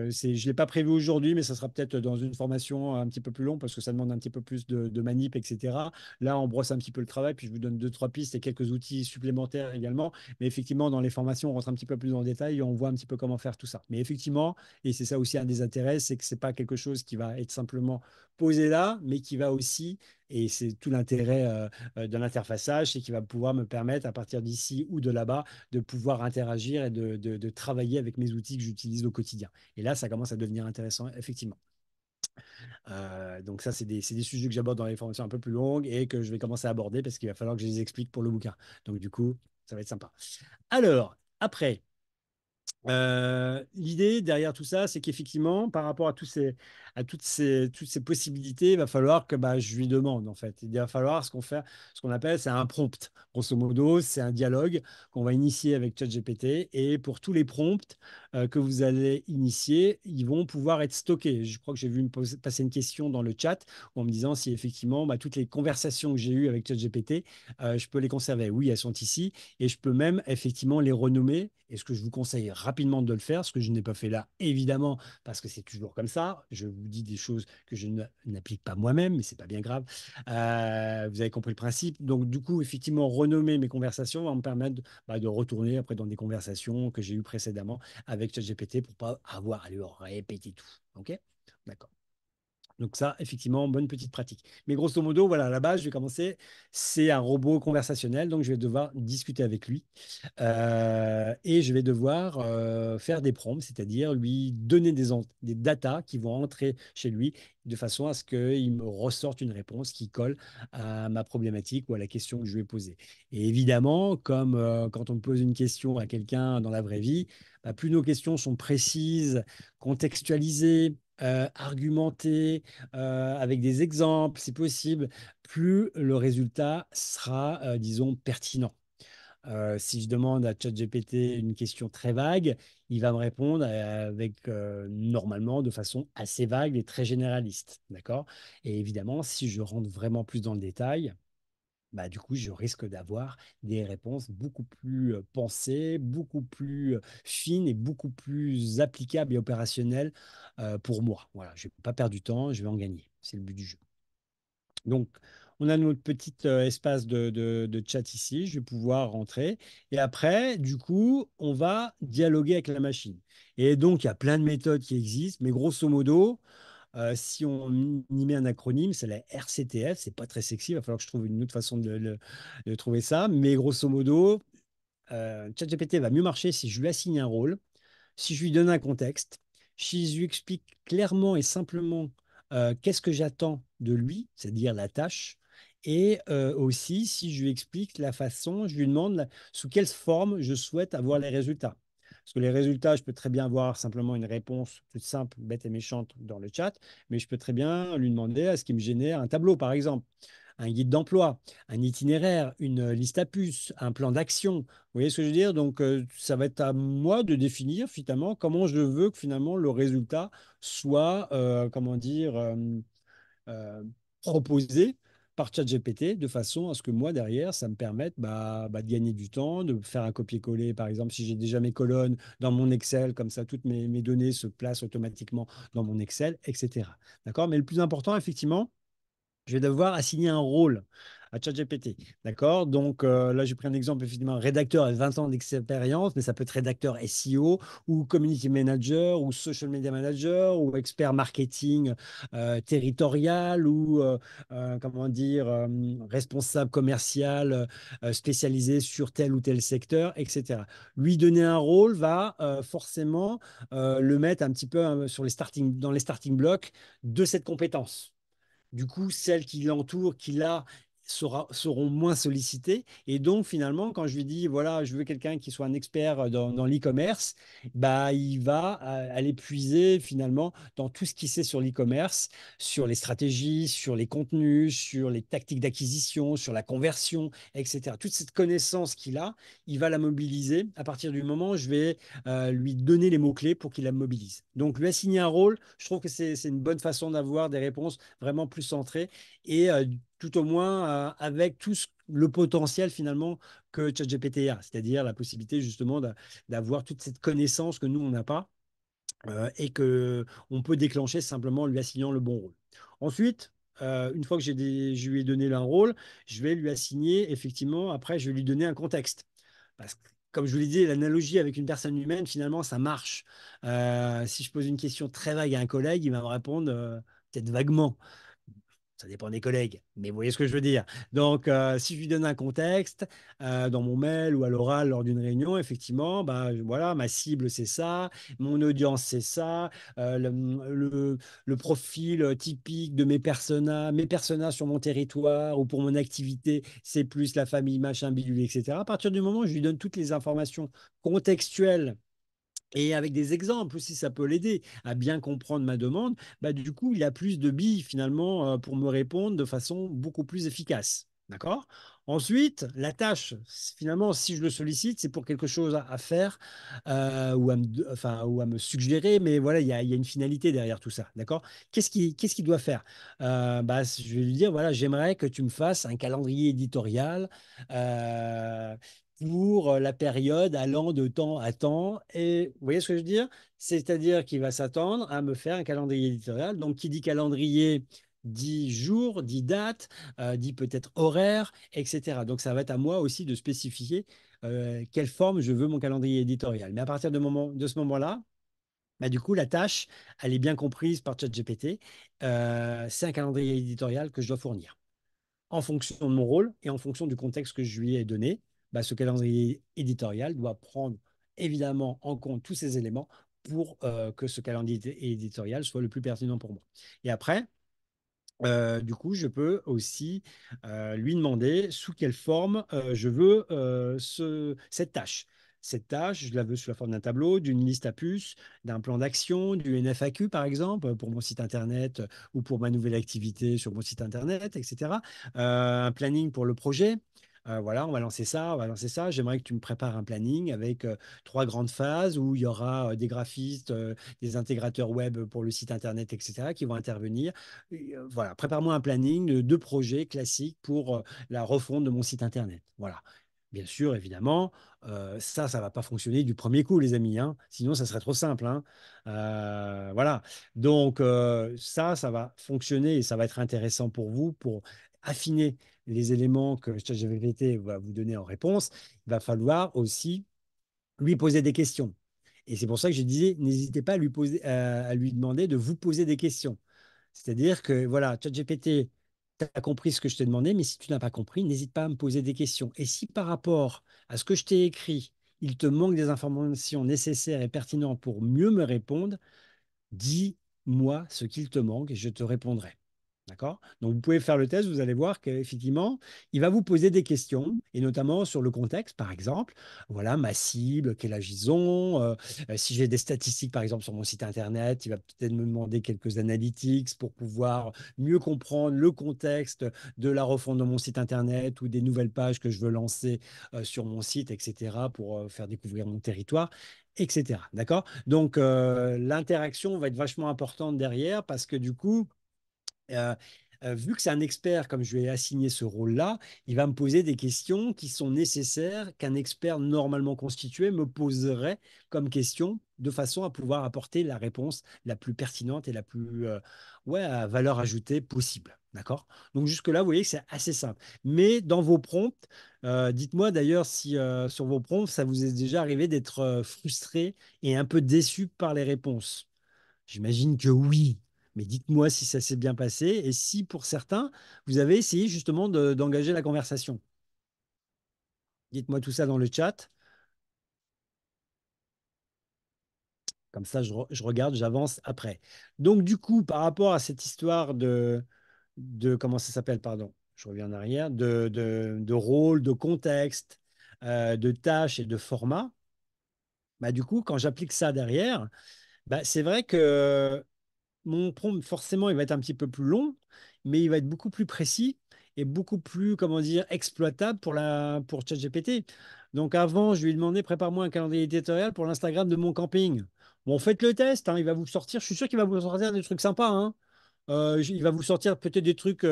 Speaker 1: ne l'ai pas prévu aujourd'hui, mais ça sera peut-être dans une formation un petit peu plus longue parce que ça demande un petit peu plus de manip, etc. Là, on brosse un petit peu le travail, puis je vous donne deux, trois pistes et quelques outils supplémentaires également. Mais effectivement, dans les formations, on rentre un petit peu plus dans le détail et on voit un petit peu comment faire tout ça. Mais effectivement, et c'est ça aussi un des intérêts, c'est que c'est pas quelque chose qui va être simplement posé là, mais qui va aussi, et c'est tout l'intérêt de l'interfaçage, c'est qu'il va pouvoir me permettre, à partir d'ici ou de là-bas, de pouvoir interagir et de travailler avec mes outils que j'utilise au quotidien. Et là, ça commence à devenir intéressant, effectivement. Donc ça, c'est des sujets que j'aborde dans les formations un peu plus longues et que je vais commencer à aborder parce qu'il va falloir que je les explique pour le bouquin. Donc du coup, ça va être sympa. Alors, après, l'idée derrière tout ça, c'est qu'effectivement, par rapport à toutes ces possibilités, il va falloir que bah, je lui demande, en fait. Il va falloir ce qu'on appelle, c'est un prompt. Grosso modo, c'est un dialogue qu'on va initier avec ChatGPT. Et pour tous les prompts que vous allez initier, ils vont pouvoir être stockés. Je crois que j'ai vu passer une question dans le chat en me disant si effectivement, bah, toutes les conversations que j'ai eues avec ChatGPT, je peux les conserver. Oui, elles sont ici. Et je peux même effectivement les renommer. Et ce que je vous conseille rapidement de le faire, ce que je n'ai pas fait là, évidemment, parce que c'est toujours comme ça. Je vous dis des choses que je n'applique pas moi-même, mais c'est pas bien grave. Vous avez compris le principe. Donc, du coup, effectivement, renommer mes conversations va me permettre de retourner après dans des conversations que j'ai eues précédemment avec ChatGPT pour pas avoir à lui répéter tout. OK? D'accord. Donc ça, effectivement, bonne petite pratique. Mais grosso modo, voilà, à la base, je vais commencer. C'est un robot conversationnel, donc je vais devoir discuter avec lui. Et je vais devoir faire des prompts, c'est-à-dire lui donner des datas qui vont entrer chez lui de façon à ce qu'il me ressorte une réponse qui colle à ma problématique ou à la question que je lui ai posée. Et évidemment, comme quand on pose une question à quelqu'un dans la vraie vie, plus nos questions sont précises, contextualisées, argumenter avec des exemples, si possible, plus le résultat sera, disons, pertinent. Si je demande à ChatGPT une question très vague, il va me répondre avec normalement de façon assez vague et très généraliste. D'accord? Et évidemment, si je rentre vraiment plus dans le détail, bah, du coup, je risque d'avoir des réponses beaucoup plus pensées, beaucoup plus fines et beaucoup plus applicables et opérationnelles pour moi. Voilà, je ne vais pas perdre du temps, je vais en gagner. C'est le but du jeu. Donc, on a notre petit espace de chat ici. Je vais pouvoir rentrer. Et après, du coup, on va dialoguer avec la machine. Et donc, il y a plein de méthodes qui existent, mais grosso modo, si on y met un acronyme, c'est la RCTF. C'est pas très sexy. Il va falloir que je trouve une autre façon de trouver ça. Mais grosso modo, ChatGPT va mieux marcher si je lui assigne un rôle, si je lui donne un contexte, si je lui explique clairement et simplement qu'est-ce que j'attends de lui, c'est-à-dire la tâche, et aussi si je lui explique la façon, je lui demande sous quelle forme je souhaite avoir les résultats. Parce que les résultats, je peux très bien avoir simplement une réponse toute simple, bête et méchante dans le chat, mais je peux très bien lui demander à ce qu'il me génère un tableau, par exemple, un guide d'emploi, un itinéraire, une liste à puces, un plan d'action. Vous voyez ce que je veux dire? Donc, ça va être à moi de définir finalement comment je veux que finalement le résultat soit, comment dire, euh, proposé par ChatGPT de façon à ce que moi, derrière, ça me permette de gagner du temps, de faire un copier-coller, par exemple, si j'ai déjà mes colonnes dans mon Excel, comme ça, toutes mes données se placent automatiquement dans mon Excel, etc. D'accord? Mais le plus important, effectivement, je vais devoir assigner un rôle à ChatGPT. D'accord? Donc là, j'ai pris un exemple, effectivement, rédacteur avec 20 ans d'expérience, mais ça peut être rédacteur SEO ou community manager ou social media manager ou expert marketing territorial ou, comment dire, responsable commercial spécialisé sur tel ou tel secteur, etc. Lui donner un rôle va forcément le mettre un petit peu dans les starting blocks de cette compétence. Du coup, celles qui l'entourent, qui là, seront moins sollicitées. Et donc, finalement, quand je lui dis, voilà, je veux quelqu'un qui soit un expert dans l'e-commerce, bah, il va aller puiser finalement dans tout ce qu'il sait sur l'e-commerce, sur les stratégies, sur les contenus, sur les tactiques d'acquisition, sur la conversion, etc. Toute cette connaissance qu'il a, il va la mobiliser à partir du moment où je vais lui donner les mots-clés pour qu'il la mobilise. Donc, lui assigner un rôle, je trouve que c'est une bonne façon d'avoir des réponses vraiment plus centrées et tout au moins avec le potentiel finalement que ChatGPT a, c'est-à-dire la possibilité justement d'avoir toute cette connaissance que nous, on n'a pas et que on peut déclencher simplement en lui assignant le bon rôle. Ensuite, une fois que je lui ai donné un rôle, je vais lui assigner effectivement, après, je vais lui donner un contexte. Parce que, comme je vous l'ai dit, l'analogie avec une personne humaine, finalement, ça marche. Si je pose une question très vague à un collègue, il va me répondre peut-être vaguement. Ça dépend des collègues, mais vous voyez ce que je veux dire. Donc, si je lui donne un contexte dans mon mail ou à l'oral lors d'une réunion, effectivement, bah, voilà, ma cible, c'est ça, mon audience, c'est ça, le profil typique de mes personas sur mon territoire ou pour mon activité, c'est plus la famille, machin, bidule, etc. À partir du moment où je lui donne toutes les informations contextuelles et avec des exemples aussi, ça peut l'aider à bien comprendre ma demande. Bah, du coup, il a plus de billes finalement pour me répondre de façon beaucoup plus efficace. D'accord? Ensuite, la tâche, finalement, si je le sollicite, c'est pour quelque chose à faire ou à me suggérer, mais voilà, il y a une finalité derrière tout ça. D'accord? Qu'est-ce qu'il doit faire? Bah, je vais lui dire, voilà, j'aimerais que tu me fasses un calendrier éditorial. euh, pour la période allant de temps à temps. Et vous voyez ce que je veux dire? C'est-à-dire qu'il va s'attendre à me faire un calendrier éditorial. Donc, qui dit calendrier dit jour, dit date, dit peut-être horaire, etc. Donc, ça va être à moi aussi de spécifier quelle forme je veux mon calendrier éditorial. Mais à partir de ce moment-là, bah, du coup, la tâche, elle est bien comprise par ChatGPT. C'est un calendrier éditorial que je dois fournir en fonction de mon rôle et en fonction du contexte que je lui ai donné, bah, ce calendrier éditorial doit prendre évidemment en compte tous ces éléments pour que ce calendrier éditorial soit le plus pertinent pour moi. Et après, du coup, je peux aussi lui demander sous quelle forme je veux cette tâche. cette tâche, je la veux sous la forme d'un tableau, d'une liste à puces, d'un plan d'action, du NFAQ par exemple, pour mon site internet ou pour ma nouvelle activité sur mon site internet, etc. Un planning pour le projet. Voilà, on va lancer ça, on va lancer ça. J'aimerais que tu me prépares un planning avec trois grandes phases où il y aura des graphistes, des intégrateurs web pour le site internet, etc., qui vont intervenir. Et, voilà, prépare-moi un planning de deux projets classiques pour la refonte de mon site internet. Voilà. Bien sûr, évidemment, ça va pas fonctionner du premier coup, les amis, hein. Sinon, ça serait trop simple, hein. Voilà. Donc, ça va fonctionner et ça va être intéressant pour vous pour affiner les éléments que ChatGPT va vous donner en réponse. Il va falloir aussi lui poser des questions. Et c'est pour ça que je disais, n'hésitez pas à lui demander de vous poser des questions. C'est-à-dire que, voilà, ChatGPT, tu as compris ce que je t'ai demandé, mais si tu n'as pas compris, n'hésite pas à me poser des questions. Et si par rapport à ce que je t'ai écrit, il te manque des informations nécessaires et pertinentes pour mieux me répondre, dis-moi ce qu'il te manque et je te répondrai. D'accord? Donc, vous pouvez faire le test, vous allez voir qu'effectivement, il va vous poser des questions, et notamment sur le contexte, par exemple. Voilà, ma cible, quel âge ils ont. Si j'ai des statistiques, par exemple, sur mon site Internet, il va peut-être me demander quelques analytics pour pouvoir mieux comprendre le contexte de la refonte de mon site Internet ou des nouvelles pages que je veux lancer sur mon site, etc., pour faire découvrir mon territoire, etc. D'accord? Donc, l'interaction va être vachement importante derrière parce que du coup, euh, vu que c'est un expert, comme je lui ai assigné ce rôle-là, il va me poser des questions qui sont nécessaires qu'un expert normalement constitué me poserait comme question de façon à pouvoir apporter la réponse la plus pertinente et la plus ouais, à valeur ajoutée possible. D'accord? Donc jusque-là, vous voyez que c'est assez simple. Mais dans vos prompts, dites-moi d'ailleurs si sur vos prompts, ça vous est déjà arrivé d'être frustré et un peu déçu par les réponses. J'imagine que oui, mais dites-moi si ça s'est bien passé et si pour certains, vous avez essayé justement d'engager la conversation. Dites-moi tout ça dans le chat. Comme ça, je regarde, j'avance après. Donc, du coup, par rapport à cette histoire comment ça s'appelle, pardon, je reviens en arrière, de rôle, de contexte, de tâches et de format, bah, du coup, quand j'applique ça derrière, bah, c'est vrai que mon prompt, forcément, il va être un petit peu plus long, mais il va être beaucoup plus précis et beaucoup plus, comment dire, exploitable pour ChatGPT. Donc avant, je lui ai demandé, prépare-moi un calendrier éditorial pour l'Instagram de mon camping. Bon, faites le test, hein, il va vous sortir, je suis sûr qu'il va vous sortir des trucs sympas, hein. Il va vous sortir peut-être des trucs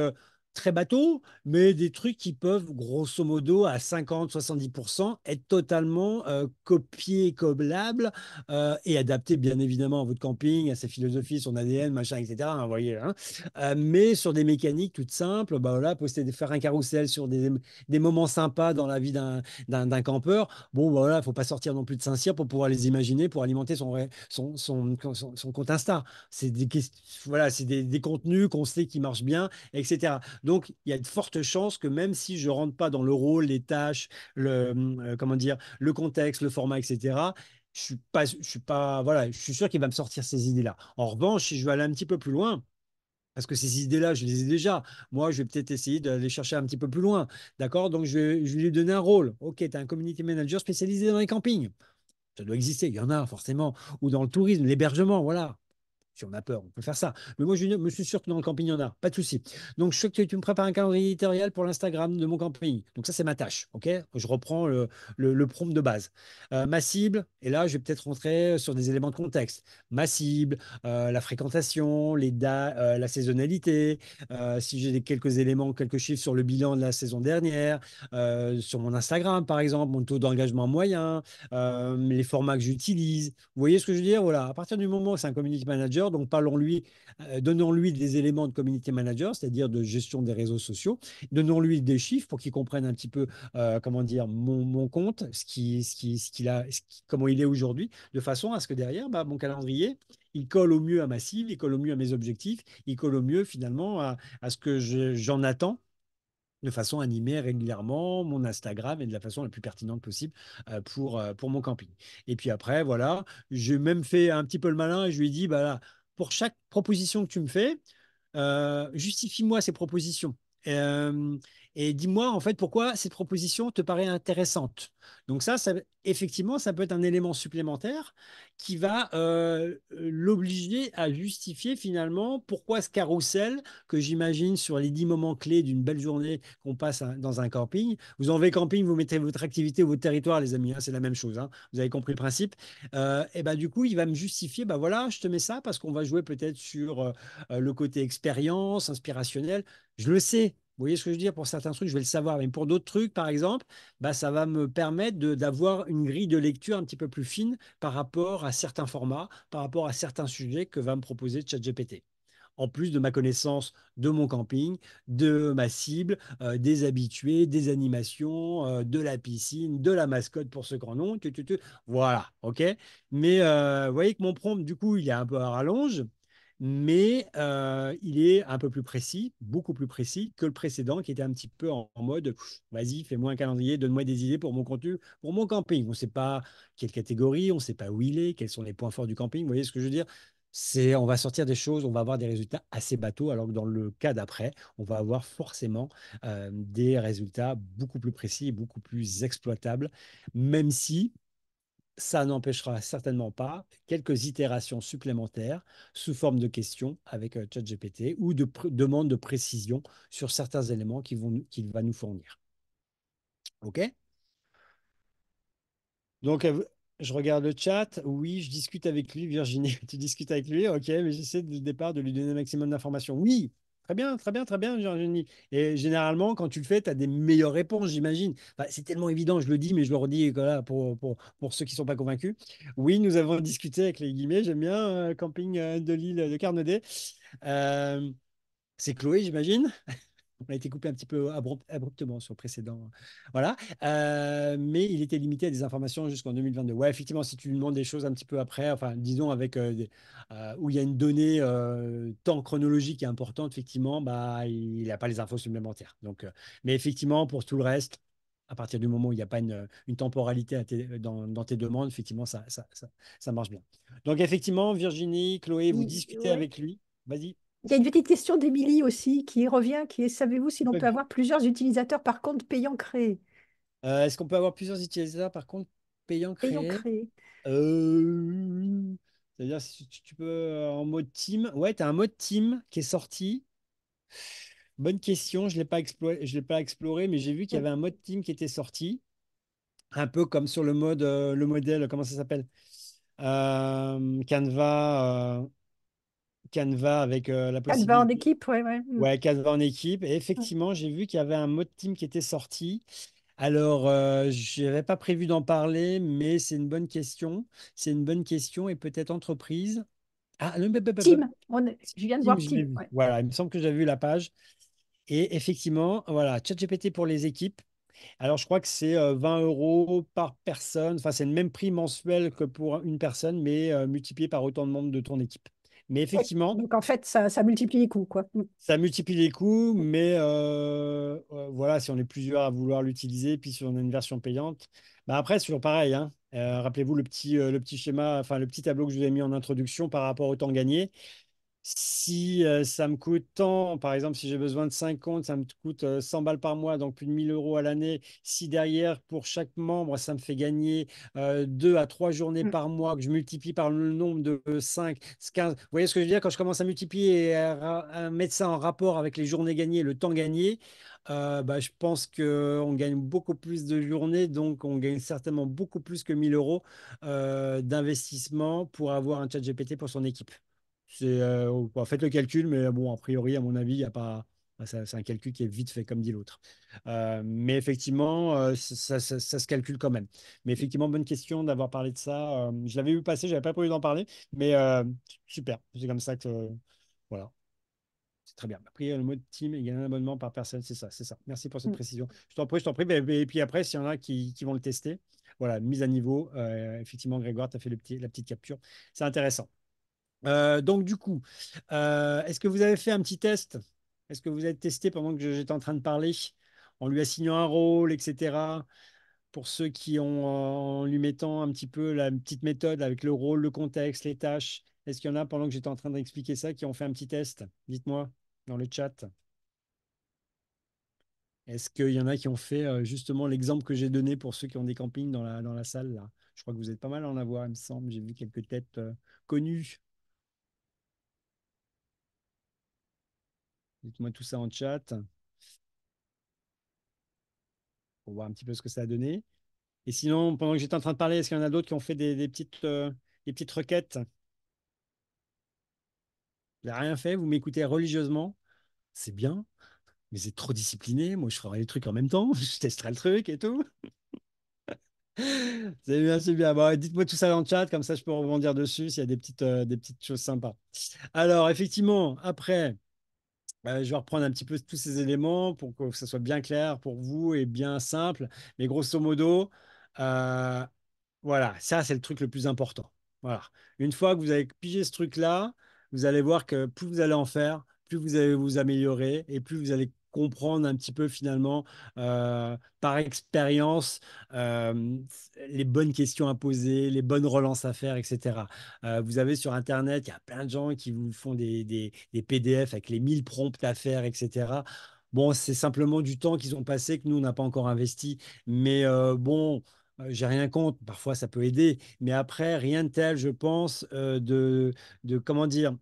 Speaker 1: très bateaux, mais des trucs qui peuvent, grosso modo, à 50-70%, être totalement copiés, collables et adaptés, bien évidemment, à votre camping, à sa philosophie, son ADN, machin, etc. Hein, vous voyez, hein. Mais sur des mécaniques toutes simples, bah voilà, faire un carrousel sur des moments sympas dans la vie d'un campeur. Bon, bah voilà, il ne faut pas sortir non plus de Saint-Cyr pour pouvoir les imaginer, pour alimenter son compte Insta. C'est voilà, c'est des contenus qu'on sait qui marchent bien, etc. Donc, il y a de fortes chances que même si je rentre pas dans le rôle, les tâches, comment dire, le contexte, le format, etc., voilà, je suis sûr qu'il va me sortir ces idées-là. En revanche, si je veux aller un petit peu plus loin, parce que ces idées-là, je les ai déjà. Moi, je vais peut-être essayer d'aller chercher un petit peu plus loin. D'accord? Donc, je vais lui donner un rôle. Ok, tu as un community manager spécialisé dans les campings. Ça doit exister, il y en a forcément. Ou dans le tourisme, l'hébergement, voilà. Si on a peur, on peut faire ça. Mais moi, je me suis sûr que dans le camping, il y en a. Pas de souci. Donc, je sais que tu me prépares un calendrier éditorial pour l'Instagram de mon camping. Donc, ça, c'est ma tâche. OK? Je reprends le prompt de base. Ma cible, et là, je vais peut-être rentrer sur des éléments de contexte. Ma cible, la fréquentation, la saisonnalité, si j'ai quelques éléments, quelques chiffres sur le bilan de la saison dernière, sur mon Instagram, par exemple, mon taux d'engagement moyen, les formats que j'utilise. Vous voyez ce que je veux dire? Voilà. À partir du moment où c'est un community manager, donc parlons-lui, donnons-lui des éléments de community manager, c'est-à-dire de gestion des réseaux sociaux. Donnons-lui des chiffres pour qu'il comprenne un petit peu, comment dire, mon compte, comment il est aujourd'hui, de façon à ce que derrière, bah, mon calendrier, il colle au mieux à ma cible, il colle au mieux à mes objectifs, il colle au mieux finalement à ce que j'en attends de façon à animer régulièrement mon Instagram et de la façon la plus pertinente possible pour mon camping. Et puis après, voilà, j'ai même fait un petit peu le malin et je lui ai dit, bah là, pour chaque proposition que tu me fais, justifie-moi ces propositions. et dis-moi en fait pourquoi cette proposition te paraît intéressante. Donc effectivement, ça peut être un élément supplémentaire qui va l'obliger à justifier finalement pourquoi ce carrousel que j'imagine sur les 10 moments clés d'une belle journée qu'on passe dans un camping. Vous en camping, vous mettez votre activité ou votre territoire, les amis, hein, c'est la même chose, hein. Vous avez compris le principe. Et ben du coup, il va me justifier, bah voilà, je te mets ça parce qu'on va jouer peut-être sur le côté expérience, inspirationnel. Je le sais. Vous voyez ce que je veux dire? Pour certains trucs, je vais le savoir. Mais pour d'autres trucs, par exemple, bah, ça va me permettre d'avoir une grille de lecture un petit peu plus fine par rapport à certains formats, par rapport à certains sujets que va me proposer ChatGPT. En plus de ma connaissance de mon camping, de ma cible, des habitués, des animations, de la piscine, de la mascotte pour ce grand nom. Voilà, OK. Mais vous voyez que mon prompt, du coup, il est un peu à rallonge, mais il est un peu plus précis, beaucoup plus précis que le précédent qui était un petit peu en mode vas-y, fais-moi un calendrier, donne-moi des idées pour mon contenu, pour mon camping. On ne sait pas quelle catégorie, on ne sait pas où il est, quels sont les points forts du camping. Vous voyez ce que je veux dire? On va sortir des choses, on va avoir des résultats assez bateaux, alors que dans le cas d'après, on va avoir forcément des résultats beaucoup plus précis et beaucoup plus exploitables, même si ça n'empêchera certainement pas quelques itérations supplémentaires sous forme de questions avec ChatGPT ou de demandes de précision sur certains éléments qu'il va nous fournir. OK? Donc, je regarde le chat. Oui, je discute avec lui, Virginie. Tu discutes avec lui? OK, mais j'essaie dès le départ de lui donner un maximum d'informations. Oui, très bien, très bien, très bien, Virginie. Et généralement, quand tu le fais, tu as des meilleures réponses, j'imagine. Enfin, c'est tellement évident, je le dis, mais je le redis voilà, pour ceux qui ne sont pas convaincus. Oui, nous avons discuté avec les guillemets. J'aime bien camping de l'île de Carnaudet. Euh, c'est Chloé, j'imagine. On a été coupé un petit peu abruptement sur le précédent. Voilà. Mais il était limité à des informations jusqu'en 2022. Ouais, effectivement, si tu lui demandes des choses un petit peu après, enfin, disons avec où il y a une donnée temps chronologique qui est importante, effectivement, bah, il n'a pas les infos supplémentaires. Donc, mais effectivement, pour tout le reste, à partir du moment où il n'y a pas une temporalité dans tes demandes, effectivement, ça marche bien. Donc, effectivement, Virginie, Chloé, vous discutez
Speaker 3: Ouais.
Speaker 1: avec lui. Vas-y.
Speaker 3: Il y a une petite question d'Émilie aussi qui revient, qui est, savez-vous si l'on peut avoir plusieurs utilisateurs par compte payant créé?
Speaker 1: Est-ce qu'on peut avoir plusieurs utilisateurs, par contre, payants
Speaker 3: Payant
Speaker 1: créés?
Speaker 3: créé.
Speaker 1: Euh, C'est-à-dire, si tu peux en mode team. Ouais, tu as un mode team qui est sorti. Bonne question, je l'ai pas exploré, mais j'ai vu qu'il y
Speaker 3: Mm.
Speaker 1: avait un mode team qui était sorti. Un peu comme sur le mode, le modèle, comment ça s'appelle? Canva avec la
Speaker 3: Canva en
Speaker 1: possibilité.
Speaker 3: équipe, ouais, ouais. Mm.
Speaker 1: Ouais, Canva en équipe. Et
Speaker 3: Mm.
Speaker 1: effectivement, j'ai vu qu'il y avait un mode team qui était sorti. Alors, je n'avais pas prévu d'en parler, mais c'est une bonne question. C'est une bonne question et peut-être entreprise. Ah, non,
Speaker 3: Team, je viens de
Speaker 1: Team,
Speaker 3: voir
Speaker 1: je l'ai
Speaker 3: Team.
Speaker 1: vu.
Speaker 3: Ouais.
Speaker 1: Voilà, il me semble que j'avais vu la page. Et effectivement, voilà, ChatGPT pour les équipes. Alors, je crois que c'est 20 euros par personne. Enfin, c'est le même prix mensuel que pour une personne, mais multiplié par autant de membres de ton équipe. Mais
Speaker 3: Ouais.
Speaker 1: effectivement,
Speaker 3: Donc en fait, ça multiplie les coûts, quoi. Mm.
Speaker 1: ça multiplie les coûts, mais voilà, si on est plusieurs à vouloir l'utiliser, puis si on a une version payante, bah après, c'est toujours pareil, hein. Rappelez-vous le petit schéma, enfin le petit tableau que je vous ai mis en introduction par rapport au temps gagné. Si ça me coûte tant, par exemple, si j'ai besoin de 5 comptes, ça me coûte 100 balles par mois, donc plus de 1000 euros à l'année. Si derrière, pour chaque membre, ça me fait gagner 2 à 3 journées
Speaker 3: Mm.
Speaker 1: par mois, que je multiplie par le nombre de 5, 15. Vous voyez ce que je veux dire? Quand je commence à multiplier et à mettre ça en rapport avec les journées gagnées, le temps gagné, bah, je pense qu'on gagne beaucoup plus de journées, donc on gagne certainement beaucoup plus que 1000 euros d'investissement pour avoir un chat GPT pour son équipe. Bon, faites le calcul, mais bon, a priori, à mon avis, il y a pas. C'est un calcul qui est vite fait, comme dit l'autre. Mais effectivement, ça se calcule quand même. Mais effectivement, bonne question d'avoir parlé de ça. Je l'avais vu passer, j'avais pas prévu d'en parler, mais super. C'est comme ça que voilà, c'est très bien. Après, le mode team, il y a un abonnement par personne, c'est ça, c'est ça. Merci pour cette
Speaker 3: Mm.
Speaker 1: précision. Je t'en prie, je t'en prie. Et puis après, s'il y en a qui vont le tester, voilà, mise à niveau. Effectivement, Grégoire, tu as fait la petite capture. C'est intéressant. Donc, du coup, est-ce que vous avez fait un petit test? Est-ce que vous avez testé pendant que j'étais en train de parler, en lui assignant un rôle, etc. Pour ceux qui ont, en lui mettant un petit peu la petite méthode avec le rôle, le contexte, les tâches. Est-ce qu'il y en a pendant que j'étais en train d'expliquer ça qui ont fait un petit test? Dites-moi dans le chat. Est-ce qu'il y en a qui ont fait justement l'exemple que j'ai donné pour ceux qui ont des campings dans la salle là? Je crois que vous êtes pas mal à en avoir, il me semble. J'ai vu quelques têtes connues. Dites-moi tout ça en chat pour voir un petit peu ce que ça a donné. Et sinon, pendant que j'étais en train de parler, est-ce qu'il y en a d'autres qui ont fait des petites requêtes? Vous n'avez rien fait, vous m'écoutez religieusement. C'est bien, mais c'est trop discipliné. Moi, je ferai les trucs en même temps. Je testerai le truc et tout. C'est bien, c'est bien. Bon, dites-moi tout ça dans le chat, comme ça je peux rebondir dessus s'il y a des petites choses sympas. Alors, effectivement, après, je vais reprendre un petit peu tous ces éléments pour que ça soit bien clair pour vous et bien simple. Mais grosso modo, euh, voilà, ça, c'est le truc le plus important. Voilà. Une fois que vous avez pigé ce truc-là, vous allez voir que plus vous allez en faire, plus vous allez vous améliorer et plus vous allez comprendre un petit peu finalement par expérience euh, les bonnes questions à poser, les bonnes relances à faire, etc. Vous avez sur Internet, il y a plein de gens qui vous font des PDF avec les 1000 prompts à faire, etc. Bon, c'est simplement du temps qu'ils ont passé que nous, on n'a pas encore investi. Mais bon, j'ai rien contre, parfois ça peut aider, mais après, rien de tel, je pense, comment dire,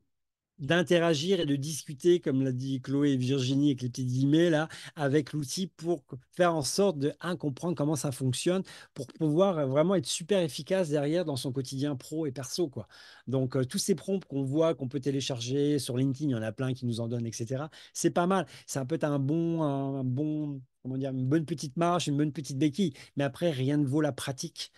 Speaker 1: d'interagir et de discuter, comme l'a dit Chloé et Virginie avec les petits guillemets là, avec l'outil pour faire en sorte de, un, comprendre comment ça fonctionne, pour pouvoir vraiment être super efficace derrière dans son quotidien pro et perso, quoi. Donc, tous ces prompts qu'on voit, qu'on peut télécharger sur LinkedIn, il y en a plein qui nous en donnent, etc. C'est pas mal. Ça peut être un bon, comment dire, une bonne petite marche, une bonne petite béquille. Mais après, rien ne vaut la pratique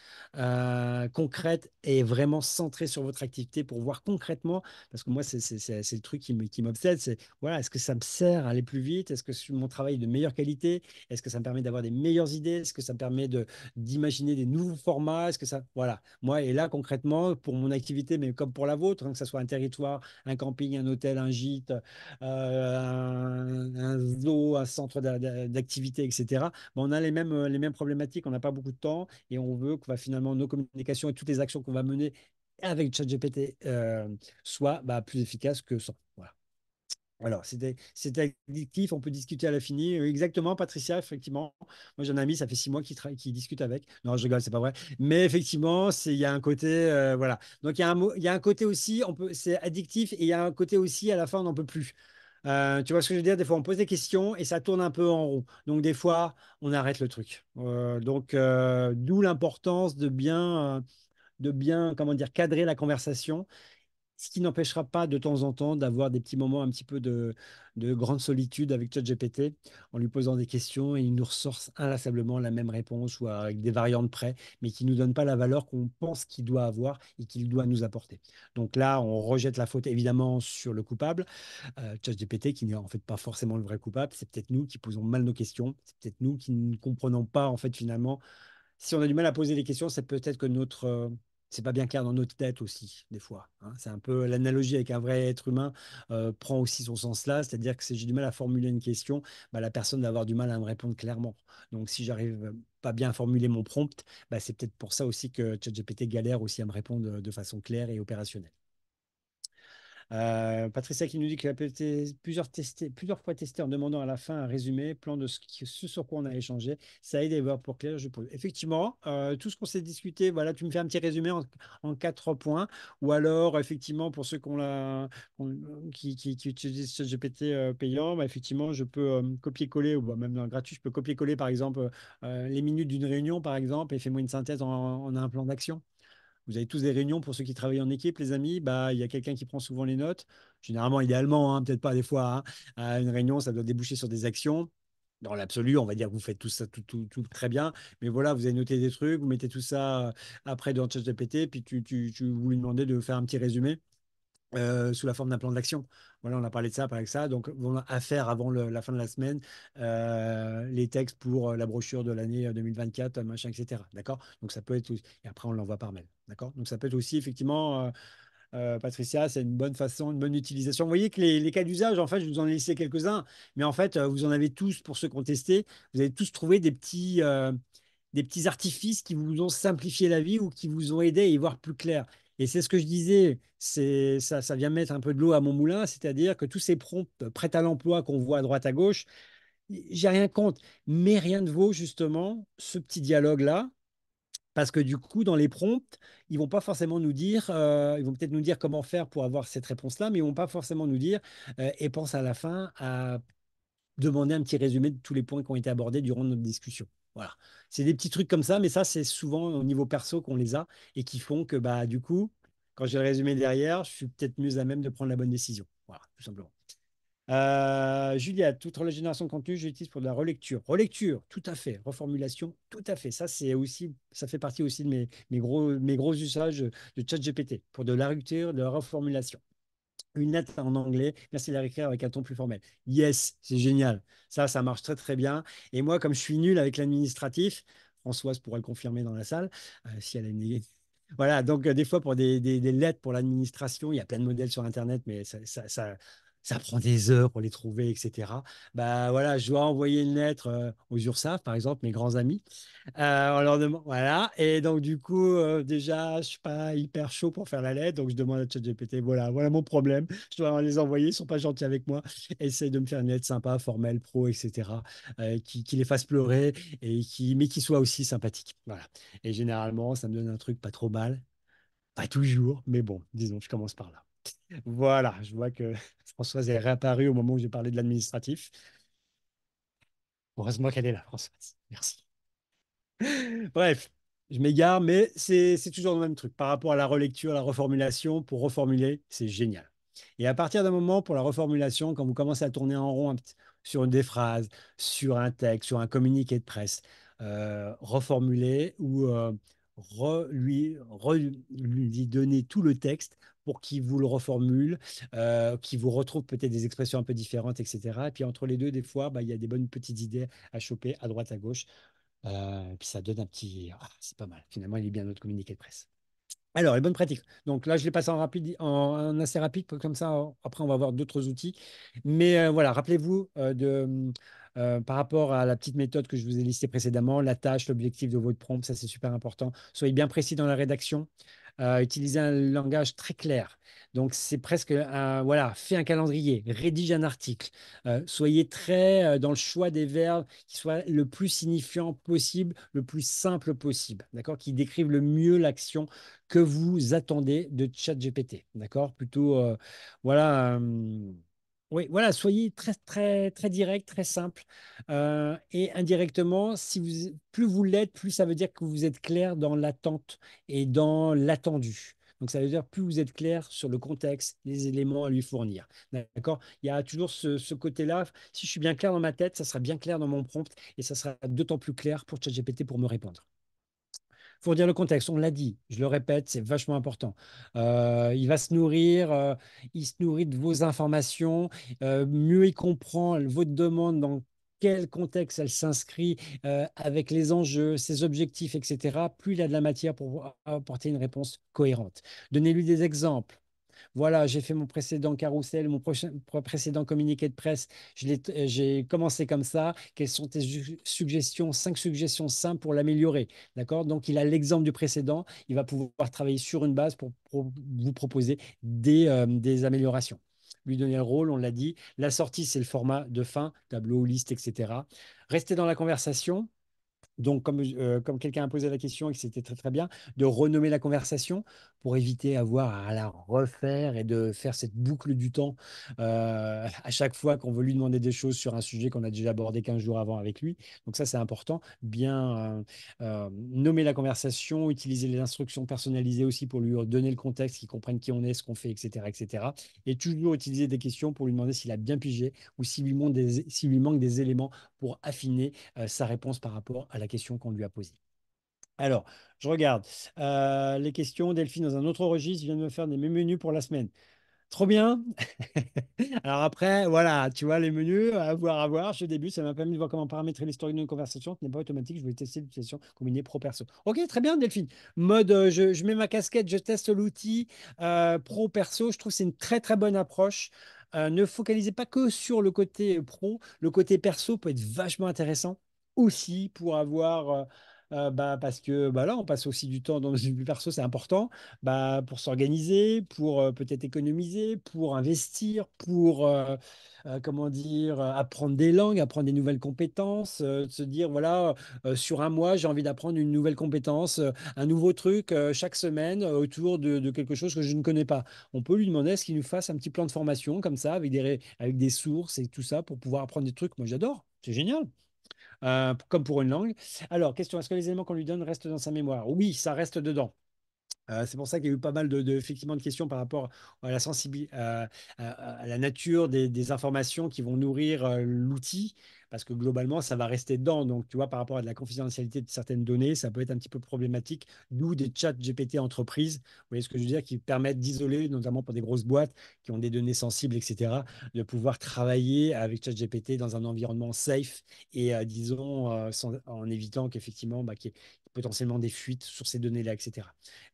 Speaker 1: concrète et vraiment centrée sur votre activité pour voir concrètement parce que moi, c'est le truc qui m'obsède. C'est, voilà, est-ce que ça me sert à aller plus vite? Est-ce que mon travail est de meilleure qualité? Est-ce que ça me permet d'avoir des meilleures idées? Est-ce que ça me permet d'imaginer des nouveaux formats? Est-ce que ça, voilà. Moi, et là, concrètement, pour mon activité, mais comme pour la vôtre, hein, que ce soit un territoire, un camping, un hôtel, un gîte, un zoo, un centre d'activité, etc., ben, on a les mêmes problématiques. On n'a pas beaucoup de temps et on veut que finalement nos communications et toutes les actions qu'on va mener avec ChatGPT soit plus efficace que sans. Voilà. Alors, c'est addictif, on peut discuter à l'infini. Exactement, Patricia, effectivement. Moi, j'ai un ami, ça fait 6 mois qu'il discute avec. Non, je rigole, c'est pas vrai. Mais effectivement, il y a un côté, voilà. Donc, il y a un côté aussi, c'est addictif, et il y a un côté aussi, à la fin, on n'en peut plus. Tu vois ce que je veux dire? Des fois, on pose des questions et ça tourne un peu en rond. Donc, des fois, on arrête le truc. Donc, d'où l'importance de bien, comment dire, cadrer la conversation, ce qui n'empêchera pas de temps en temps d'avoir des petits moments un petit peu de grande solitude avec ChatGPT en lui posant des questions et il nous ressort inlassablement la même réponse ou avec des variantes près, mais qui ne nous donne pas la valeur qu'on pense qu'il doit avoir et qu'il doit nous apporter. Donc là, on rejette la faute évidemment sur le coupable, ChatGPT qui n'est en fait pas forcément le vrai coupable, c'est peut-être nous qui posons mal nos questions, c'est peut-être nous qui ne comprenons pas en fait finalement si on a du mal à poser les questions, c'est peut-être que c'est pas bien clair dans notre tête aussi, des fois, hein. C'est un peu l'analogie avec un vrai être humain prend aussi son sens là, c'est-à-dire que si j'ai du mal à formuler une question, la personne va avoir du mal à me répondre clairement. Donc, si j'arrive pas bien à formuler mon prompt, c'est peut-être pour ça aussi que ChatGPT galère aussi à me répondre de façon claire et opérationnelle. Patricia qui nous dit qu'elle a plusieurs fois testé en demandant à la fin un résumé, plan de ce sur quoi on a échangé. Ça aide à y voir pour clair, je pose. Effectivement, tout ce qu'on s'est discuté, voilà, tu me fais un petit résumé en 4 points. Ou alors, effectivement, pour ceux qui utilisent ChatGPT payant, effectivement, je peux copier-coller, ou même dans le gratuit, je peux copier-coller, par exemple, les minutes d'une réunion, par exemple, et fais-moi une synthèse en un plan d'action. Vous avez tous des réunions pour ceux qui travaillent en équipe, les amis. Il y a quelqu'un qui prend souvent les notes. Généralement, idéalement, hein, peut-être pas des fois, hein. Une réunion, ça doit déboucher sur des actions. Dans l'absolu, on va dire que vous faites tout ça tout très bien. Mais voilà, vous avez noté des trucs, vous mettez tout ça après dans ChatGPT, puis vous lui demandez de faire un petit résumé sous la forme d'un plan d'action. Voilà, on a parlé de ça, parlé de ça. Donc, on a à faire avant la fin de la semaine les textes pour la brochure de l'année 2024, machin, etc. D'accord? Donc, ça peut être aussi. Et après, on l'envoie par mail. D'accord? Donc, ça peut être aussi, effectivement, Patricia, c'est une bonne façon, une bonne utilisation. Vous voyez que les cas d'usage, en fait, je vous en ai laissé quelques-uns, mais en fait, vous en avez tous, pour ceux qui ont testé, vous avez tous trouvé des petits artifices qui vous ont simplifié la vie ou qui vous ont aidé à y voir plus clair. Et c'est ce que je disais, ça vient mettre un peu de l'eau à mon moulin, c'est-à-dire que tous ces prompts prêts à l'emploi qu'on voit à droite à gauche, j'ai rien contre, mais rien ne vaut justement ce petit dialogue-là. Parce que du coup, dans les prompts, ils vont pas forcément nous dire, ils vont peut-être nous dire comment faire pour avoir cette réponse-là, mais ils vont pas forcément nous dire, et pense à la fin à demander un petit résumé de tous les points qui ont été abordés durant notre discussion. Voilà. C'est des petits trucs comme ça, mais ça, c'est souvent au niveau perso qu'on les a et qui font que, bah, du coup, quand j'ai le résumé derrière, je suis peut-être mieux à même de prendre la bonne décision. Voilà, tout simplement. Juliette, toute la génération de contenu, j'utilise pour de la relecture. Relecture, tout à fait. Reformulation, tout à fait. Ça, c'est aussi, ça fait partie aussi de mes gros usages de ChatGPT pour de la relecture, de la reformulation. Une lettre en anglais, merci de la réécrire avec un ton plus formel. Yes, c'est génial. Ça marche très très bien. Et moi, comme je suis nul avec l'administratif, Françoise pourra le confirmer dans la salle, si elle a une... Voilà, donc des fois pour des lettres pour l'administration, il y a plein de modèles sur Internet, mais ça prend des heures pour les trouver, etc. Bah voilà, je dois envoyer une lettre aux URSSAF, par exemple, mes grands amis. On leur demande, voilà. Et donc, du coup, déjà, je suis pas hyper chaud pour faire la lettre. Donc, je demande à ChatGPT, voilà mon problème. Je dois les envoyer, ils sont pas gentils avec moi. Essaye de me faire une lettre sympa, formelle, pro, etc. Qui les fasse pleurer mais qui soit aussi sympathique. Voilà. Et généralement, ça me donne un truc pas trop mal. Pas toujours, mais bon, disons, je commence par là. Voilà, je vois que Françoise est réapparue au moment où j'ai parlé de l'administratif. Heureusement qu'elle est là, Françoise. Merci. Bref, je m'égare, mais c'est toujours le même truc. Par rapport à la relecture, à la reformulation, pour reformuler, c'est génial. Et à partir d'un moment, pour la reformulation, quand vous commencez à tourner en rond sur des phrases, sur un texte, sur un communiqué de presse, reformuler ou lui donner tout le texte pour qu'il vous le reformule, qu'il vous retrouve peut-être des expressions un peu différentes, etc. Et puis entre les deux, des fois, bah, il y a des bonnes petites idées à choper à droite, à gauche. Et puis ça donne un petit. Ah, c'est pas mal. Finalement, il est bien notre communiqué de presse. Alors, les bonnes pratiques. Donc là, je l'ai passé en rapide, en assez rapide, comme ça, après, on va voir d'autres outils. Mais voilà, rappelez-vous par rapport à la petite méthode que je vous ai listée précédemment, la tâche, l'objectif de votre prompt, ça c'est super important. Soyez bien précis dans la rédaction. Utilisez un langage très clair. Donc, c'est presque voilà, fais un calendrier, rédige un article. Soyez très dans le choix des verbes qui soient le plus signifiant possible, le plus simple possible, d'accord? Qui décrivent le mieux l'action que vous attendez de ChatGPT, d'accord? Plutôt, voilà. Oui, voilà, soyez très, très, très direct, très simple. Et indirectement, plus vous l'êtes, plus ça veut dire que vous êtes clair dans l'attente et dans l'attendu. Donc, ça veut dire plus vous êtes clair sur le contexte, les éléments à lui fournir. D'accord? Il y a toujours ce côté-là. Si je suis bien clair dans ma tête, ça sera bien clair dans mon prompt et ça sera d'autant plus clair pour ChatGPT pour me répondre. Faut dire le contexte, on l'a dit, je le répète, c'est vachement important. Il va se nourrir, il se nourrit de vos informations, mieux il comprend votre demande dans quel contexte elle s'inscrit avec les enjeux, ses objectifs, etc., plus il a de la matière pour apporter une réponse cohérente. Donnez-lui des exemples. Voilà, j'ai fait mon précédent carrousel, précédent communiqué de presse. J'ai commencé comme ça. Quelles sont tes suggestions? 5 suggestions simples pour l'améliorer. D'accord? Donc, il a l'exemple du précédent. Il va pouvoir travailler sur une base pour vous proposer des améliorations. Lui donner le rôle, on l'a dit. La sortie, c'est le format de fin, tableau, liste, etc. Restez dans la conversation. Donc, comme quelqu'un a posé la question et que c'était très très bien, de renommer la conversation pour éviter avoir à la refaire et de faire cette boucle du temps à chaque fois qu'on veut lui demander des choses sur un sujet qu'on a déjà abordé 15 jours avant avec lui. Donc ça, c'est important. Bien nommer la conversation, utiliser les instructions personnalisées aussi pour lui donner le contexte, qu'il comprenne qui on est, ce qu'on fait, etc., etc. Et toujours utiliser des questions pour lui demander s'il a bien pigé ou s'il lui manque des éléments pour affiner sa réponse par rapport à la question qu'on lui a posée. Alors, je regarde les questions. Delphine, dans un autre registre, vient de me faire des menus pour la semaine. Trop bien. Alors après, voilà, tu vois, les menus, à voir. Ce début, ça m'a permis de voir comment paramétrer l'historique d'une conversation. Ce n'est pas automatique. Je voulais tester l'utilisation combinée pro-perso. Ok, très bien, Delphine. Mode, je mets ma casquette, je teste l'outil pro-perso. Je trouve que c'est une très, très bonne approche. Ne focalisez pas que sur le côté pro. Le côté perso peut être vachement intéressant aussi pour avoir parce que là, on passe aussi du temps dans une vie perso, c'est important, pour s'organiser, pour peut-être économiser, pour investir, pour comment dire, apprendre des langues, apprendre des nouvelles compétences, de se dire, voilà, sur un mois, j'ai envie d'apprendre une nouvelle compétence, un nouveau truc chaque semaine autour de quelque chose que je ne connais pas. On peut lui demander est-ce qu'il nous fasse un petit plan de formation comme ça, avec des sources et tout ça, pour pouvoir apprendre des trucs. Moi, j'adore. C'est génial. Comme pour une langue. Alors, question, est-ce que les éléments qu'on lui donne restent dans sa mémoire? Oui, ça reste dedans. C'est pour ça qu'il y a eu pas mal effectivement, de questions par rapport à la sensibilité, à la nature des informations qui vont nourrir l'outil, parce que globalement, ça va rester dedans. Donc, tu vois, par rapport à de la confidentialité de certaines données, ça peut être un petit peu problématique, d'où des chats GPT entreprises, vous voyez ce que je veux dire, qui permettent d'isoler, notamment pour des grosses boîtes qui ont des données sensibles, etc., de pouvoir travailler avec ChatGPT dans un environnement safe et, disons, en évitant qu'effectivement, qu'il y ait potentiellement des fuites sur ces données-là, etc.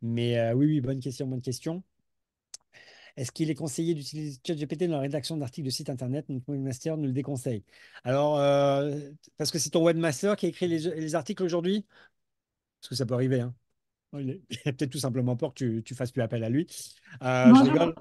Speaker 1: Mais oui, oui, bonne question, bonne question. Est-ce qu'il est conseillé d'utiliser ChatGPT dans la rédaction d'articles de site internet? Notre webmaster nous le déconseille. Alors, parce que c'est ton webmaster qui a écrit les articles aujourd'hui? Parce que ça peut arriver, hein. Il a peut-être tout simplement peur que tu fasses plus appel à lui. Je
Speaker 4: Bonjour.
Speaker 1: rigole.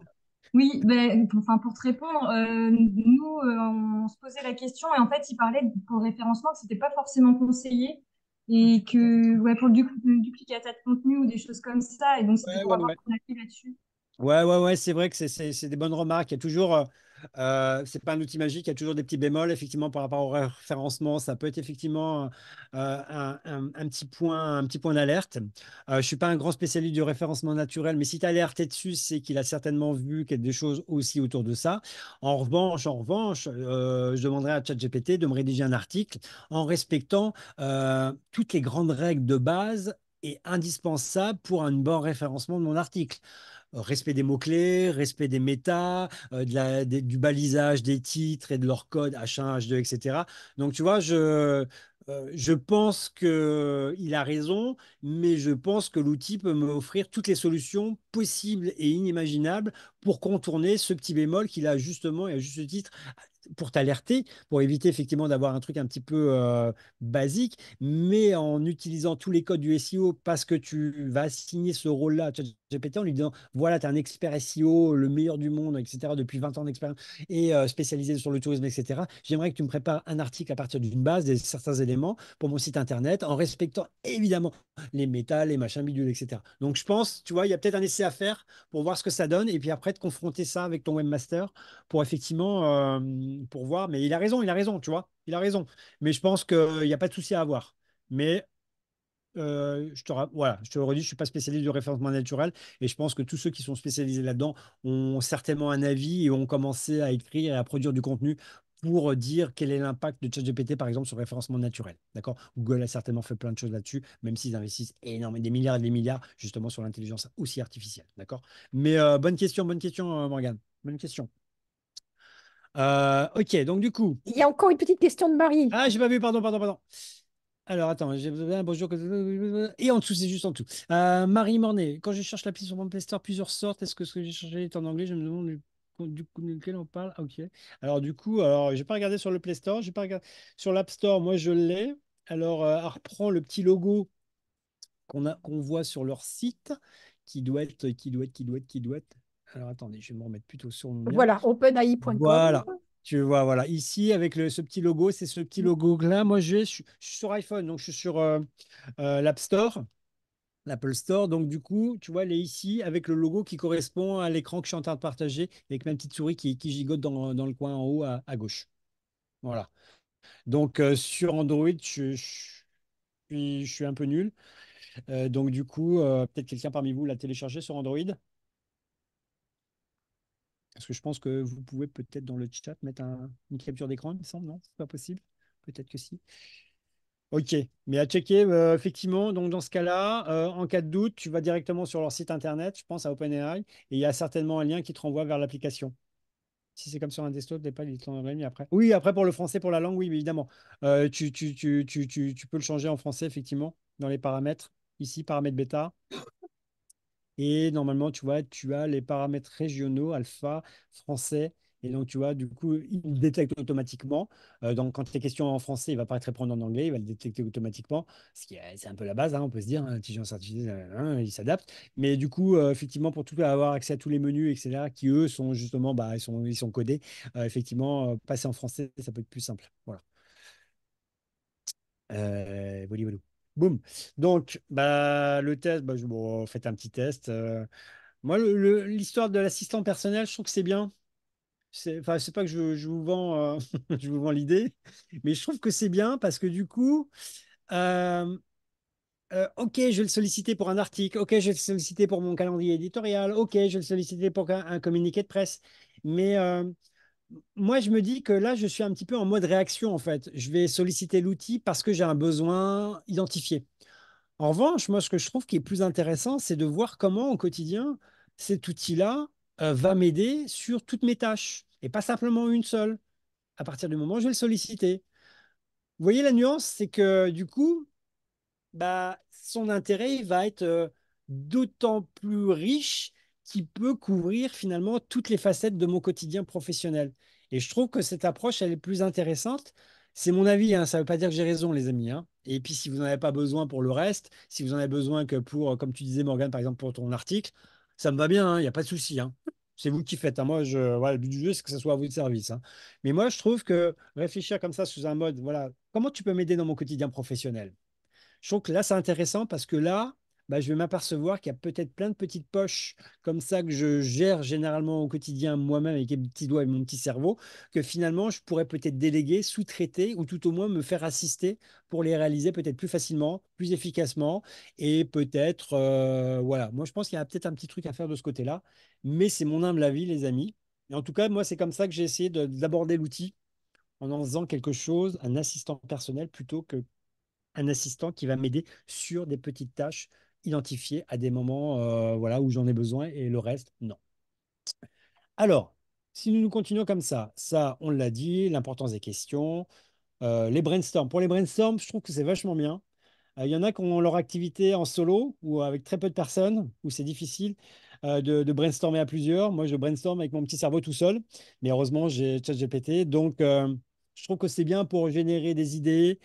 Speaker 4: Oui, ben, enfin, pour te répondre, nous, on se posait la question et en fait, il parlait pour le référencement que c'était pas forcément conseillé et que ouais, pour le duplicata de contenu ou des choses comme ça, et donc c'était
Speaker 1: Ouais,
Speaker 4: pour
Speaker 1: ouais,
Speaker 4: avoir
Speaker 1: ouais.
Speaker 4: ton avis là-dessus.
Speaker 1: Ouais, ouais, ouais, c'est vrai que c'est des bonnes remarques. Il y a toujours, c'est pas un outil magique, il y a toujours des petits bémols, effectivement, par rapport au référencement. Ça peut être effectivement un petit point d'alerte. Je suis pas un grand spécialiste du référencement naturel, mais si tu as alerté dessus, c'est qu'il a certainement vu qu'il y a des choses aussi autour de ça. En revanche, je demanderai à ChatGPT de me rédiger un article en respectant toutes les grandes règles de base et indispensables pour un bon référencement de mon article. Respect des mots-clés, respect des méta, du balisage des titres et de leur code H1, H2, etc. Donc, tu vois, je pense qu'il a raison, mais je pense que l'outil peut m'offrir toutes les solutions possibles et inimaginables pour contourner ce petit bémol qu'il a justement et à juste titre pour t'alerter, pour éviter effectivement d'avoir un truc un petit peu basique, mais en utilisant tous les codes du SEO parce que tu vas assigner ce rôle-là à ChatGPT en lui disant, voilà, tu es un expert SEO, le meilleur du monde, etc., depuis 20 ans d'expérience et spécialisé sur le tourisme, etc. J'aimerais que tu me prépares un article à partir d'une base, de certains éléments pour mon site internet, en respectant évidemment les méta, les machins bidules, etc. Donc je pense, tu vois, il y a peut-être un essai à faire pour voir ce que ça donne et puis après de confronter ça avec ton webmaster pour effectivement pour voir. Mais il a raison, tu vois, il a raison. Mais je pense qu'il n'y a pas de souci à avoir. Mais voilà, je te le redis, je ne suis pas spécialiste du référencement naturel et je pense que tous ceux qui sont spécialisés là-dedans ont certainement un avis et ont commencé à écrire et à produire du contenu pour dire quel est l'impact de ChatGPT, par exemple, sur le référencement naturel. D'accord? Google a certainement fait plein de choses là-dessus, même s'ils investissent énormément, des milliards et des milliards, justement, sur l'intelligence aussi artificielle. D'accord? Mais bonne question, Morgane. Bonne question. Ok, donc du coup.
Speaker 3: Il y a encore une petite question de Marie.
Speaker 1: Ah, j'ai pas vu, pardon, pardon, pardon. Alors, attends, bonjour. Et en dessous, c'est juste en dessous. Marie Mornay, quand je cherche l'appli sur mon Play Store, plusieurs sortes. Est-ce que ce que j'ai cherché est en anglais? Je me demande du coup duquel on parle. Ah, ok. Alors, du coup, j'ai pas regardé sur le Play Store, j'ai pas regardé sur l'App Store. Moi, je l'ai. Alors, elle reprend le petit logo qu'on voit sur leur site, qui doit être. Alors, attendez, je vais me remettre plutôt sur mon mien.
Speaker 3: Voilà, openai.com.
Speaker 1: Voilà. Tu vois, voilà. Ici, avec ce petit logo, c'est ce petit logo-là. Moi, je suis sur iPhone, donc je suis sur l'App Store, l'Apple Store. Donc, du coup, tu vois, elle est ici avec le logo qui correspond à l'écran que je suis en train de partager avec ma petite souris qui gigote dans le coin en haut à gauche. Voilà. Donc, sur Android, je suis un peu nul. Donc, du coup, peut-être quelqu'un parmi vous l'a téléchargé sur Android. Parce que je pense que vous pouvez peut-être dans le chat mettre une capture d'écran, il me semble, non? C'est pas possible? Peut-être que si. Ok, mais à checker, effectivement, donc dans ce cas-là, en cas de doute, tu vas directement sur leur site internet, je pense à OpenAI, et il y a certainement un lien qui te renvoie vers l'application. Si c'est comme sur un desktop, n'est pas il t'en aurait mis après. Oui, après pour le français, pour la langue, oui, mais évidemment. Tu peux le changer en français, effectivement, dans les paramètres. Ici, paramètres bêta. Et normalement, tu vois, tu as les paramètres régionaux, alpha, français Et donc, tu vois, du coup, il le détecte automatiquement. Donc, quand les questions en français, il va pas te répondre en anglais, il va le détecter automatiquement. C'est un peu la base, hein, on peut se dire, hein, l'intelligence artificielle, hein, il s'adapte. Mais du coup, effectivement, pour tout avoir accès à tous les menus, etc., qui eux sont justement, bah, ils sont codés, effectivement, passer en français, ça peut être plus simple. Voilà. Voilà, voilà. Boum. Donc, bah, le test, bah, bon, faites un petit test. Moi, l'histoire de l'assistant personnel, je trouve que c'est bien. Enfin, c'est pas que je vous vends, je vous vends l'idée, mais je trouve que c'est bien parce que du coup, euh, ok, je vais le solliciter pour un article, ok, je vais le solliciter pour mon calendrier éditorial, ok, je vais le solliciter pour un communiqué de presse. Mais moi, je me dis que là, je suis un petit peu en mode réaction, en fait. Je vais solliciter l'outil parce que j'ai un besoin identifié. En revanche, moi, ce que je trouve qui est plus intéressant, c'est de voir comment, au quotidien, cet outil-là va m'aider sur toutes mes tâches et pas simplement une seule. À partir du moment où je vais le solliciter. Vous voyez la nuance, c'est que du coup, bah, son intérêt il va être d'autant plus riche qu'il peut couvrir finalement toutes les facettes de mon quotidien professionnel. Et je trouve que cette approche, elle est plus intéressante. C'est mon avis, hein, ça ne veut pas dire que j'ai raison, les amis, hein. Et puis, si vous n'en avez pas besoin pour le reste, si vous en avez besoin que pour, comme tu disais, Morgane, par exemple, pour ton article, ça me va bien, hein, il n'y a pas de souci, hein. C'est vous qui faites, hein. Moi, voilà, le but du jeu, c'est que ce soit à vous de service, hein. Mais moi, je trouve que réfléchir comme ça sous un mode, voilà, comment tu peux m'aider dans mon quotidien professionnel? Je trouve que là, c'est intéressant parce que là, bah, je vais m'apercevoir qu'il y a peut-être plein de petites poches comme ça que je gère généralement au quotidien moi-même avec mes petits doigts et mon petit cerveau, que finalement, je pourrais peut-être déléguer, sous-traiter ou tout au moins me faire assister pour les réaliser peut-être plus facilement, plus efficacement et peut-être, voilà. Moi, je pense qu'il y a peut-être un petit truc à faire de ce côté-là, mais c'est mon humble avis, les amis. Et en tout cas, moi, c'est comme ça que j'ai essayé d'aborder l'outil en faisant quelque chose, un assistant personnel plutôt que un assistant qui va m'aider sur des petites tâches identifiées à des moments voilà, où j'en ai besoin et le reste, non. Alors, si nous continuons comme ça, on l'a dit, l'importance des questions, les brainstorms. Pour les brainstorms, je trouve que c'est vachement bien. Il y en a qui ont leur activité en solo ou avec très peu de personnes, où c'est difficile de brainstormer à plusieurs. Moi, je brainstorm avec mon petit cerveau tout seul, mais heureusement, j'ai ChatGPT. Donc, je trouve que c'est bien pour générer des idées,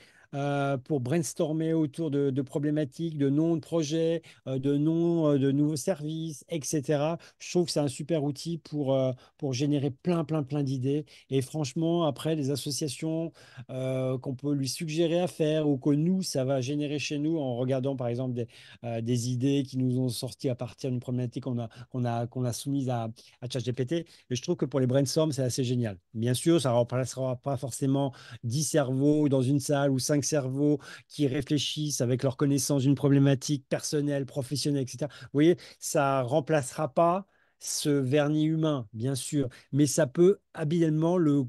Speaker 1: pour brainstormer autour de problématiques, de noms de projets, de noms de nouveaux services, etc. Je trouve que c'est un super outil pour générer plein d'idées. Et franchement, après, les associations qu'on peut lui suggérer à faire ou que nous, ça va générer chez nous en regardant par exemple des idées qui nous ont sorti à partir d'une problématique qu'on a soumise à ChatGPT. Et je trouve que pour les brainstorms, c'est assez génial. Bien sûr, ça ne remplacera pas forcément 10 cerveaux dans une salle ou 5 cerveaux qui réfléchissent avec leur connaissance d'une problématique personnelle, professionnelle, etc. Vous voyez, ça ne remplacera pas ce vernis humain, bien sûr, mais ça peut habilement le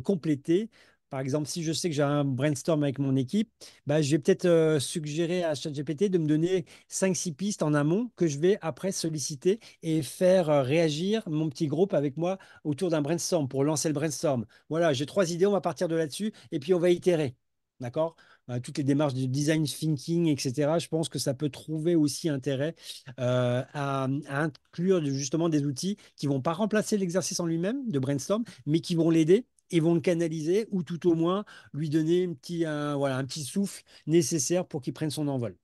Speaker 1: compléter. Par exemple, si je sais que j'ai un brainstorm avec mon équipe, bah, je vais peut-être suggérer à ChatGPT de me donner 5 6 pistes en amont que je vais après solliciter et faire réagir mon petit groupe avec moi autour d'un brainstorm pour lancer le brainstorm. Voilà, j'ai 3 idées, on va partir de là-dessus et puis on va itérer. D'accord? Toutes les démarches de design thinking, etc., je pense que ça peut trouver aussi intérêt à inclure justement des outils qui vont pas remplacer l'exercice en lui-même de brainstorm, mais qui vont l'aider et vont le canaliser ou tout au moins lui donner voilà, un petit souffle nécessaire pour qu'il prenne son envol.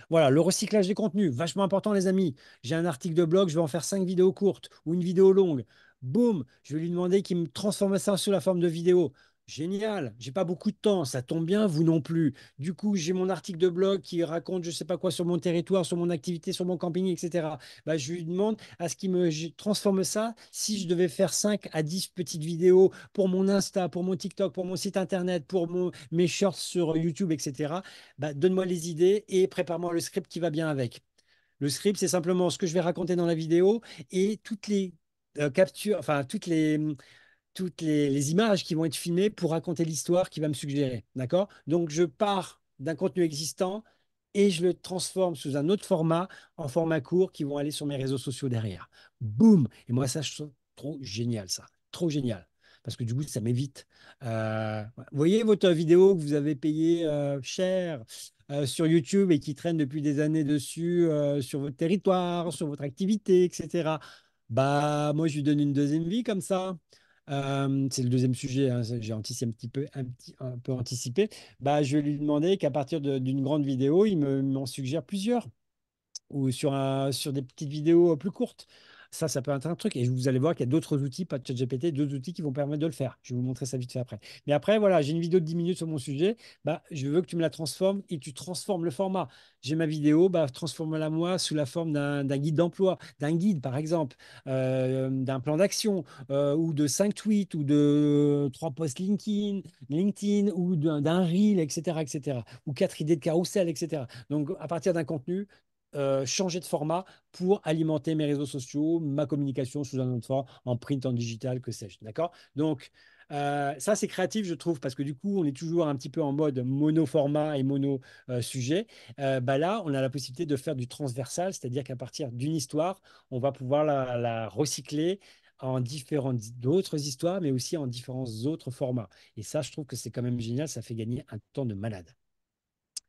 Speaker 1: Voilà, le recyclage des contenus, vachement important, les amis. J'ai un article de blog, je vais en faire 5 vidéos courtes ou une vidéo longue. Boum, je vais lui demander qu'il me transforme ça sous la forme de vidéo. Génial, j'ai pas beaucoup de temps, ça tombe bien, vous non plus. Du coup, j'ai mon article de blog qui raconte je sais pas quoi sur mon territoire, sur mon activité, sur mon camping, etc. Bah, je lui demande à ce qu'il me transforme ça. Si je devais faire 5 à 10 petites vidéos pour mon Insta, pour mon TikTok, pour mon site internet, pour mes shorts sur YouTube, etc., bah, donne-moi les idées et prépare-moi le script qui va bien avec. Le script, c'est simplement ce que je vais raconter dans la vidéo et toutes les captures, enfin les images qui vont être filmées pour raconter l'histoire qui va me suggérer. D'accord? Donc, je pars d'un contenu existant et je le transforme sous un autre format, en format court, qui vont aller sur mes réseaux sociaux derrière. Boum! Et moi, ça, je trouve trop génial, ça. Trop génial. Parce que du coup, ça m'évite. Vous voyez votre vidéo que vous avez payée cher sur YouTube et qui traîne depuis des années dessus, sur votre territoire, sur votre activité, etc. Bah, moi, je lui donne une deuxième vie comme ça. C'est le deuxième sujet, hein, j'ai anticipé un peu anticipé. Bah, je vais lui demander qu'à partir d'une grande vidéo, m'en suggère plusieurs ou sur des petites vidéos plus courtes. Ça peut être un truc. Et vous allez voir qu'il y a d'autres outils, pas de ChatGPT, d'autres outils qui vont permettre de le faire. Je vais vous montrer ça vite fait après. Mais après, voilà, j'ai une vidéo de 10 minutes sur mon sujet. Bah, je veux que tu me la transformes et tu transformes le format. J'ai ma vidéo, bah, transforme-la moi sous la forme d'un guide d'emploi, d'un guide par exemple, d'un plan d'action ou de 5 tweets ou de 3 posts LinkedIn ou d'un reel, etc., etc. Ou 4 idées de carrousel, etc. Donc, à partir d'un contenu, changer de format pour alimenter mes réseaux sociaux, ma communication sous un autre format, en print, en digital, que sais-je. D'accord? Donc, ça, c'est créatif, je trouve, parce que du coup, on est toujours un petit peu en mode mono-format et mono-sujet. Bah là, on a la possibilité de faire du transversal, c'est-à-dire qu'à partir d'une histoire, on va pouvoir la recycler en différentes d'autres histoires, mais aussi en différents autres formats. Et ça, je trouve que c'est quand même génial, ça fait gagner un temps de malade.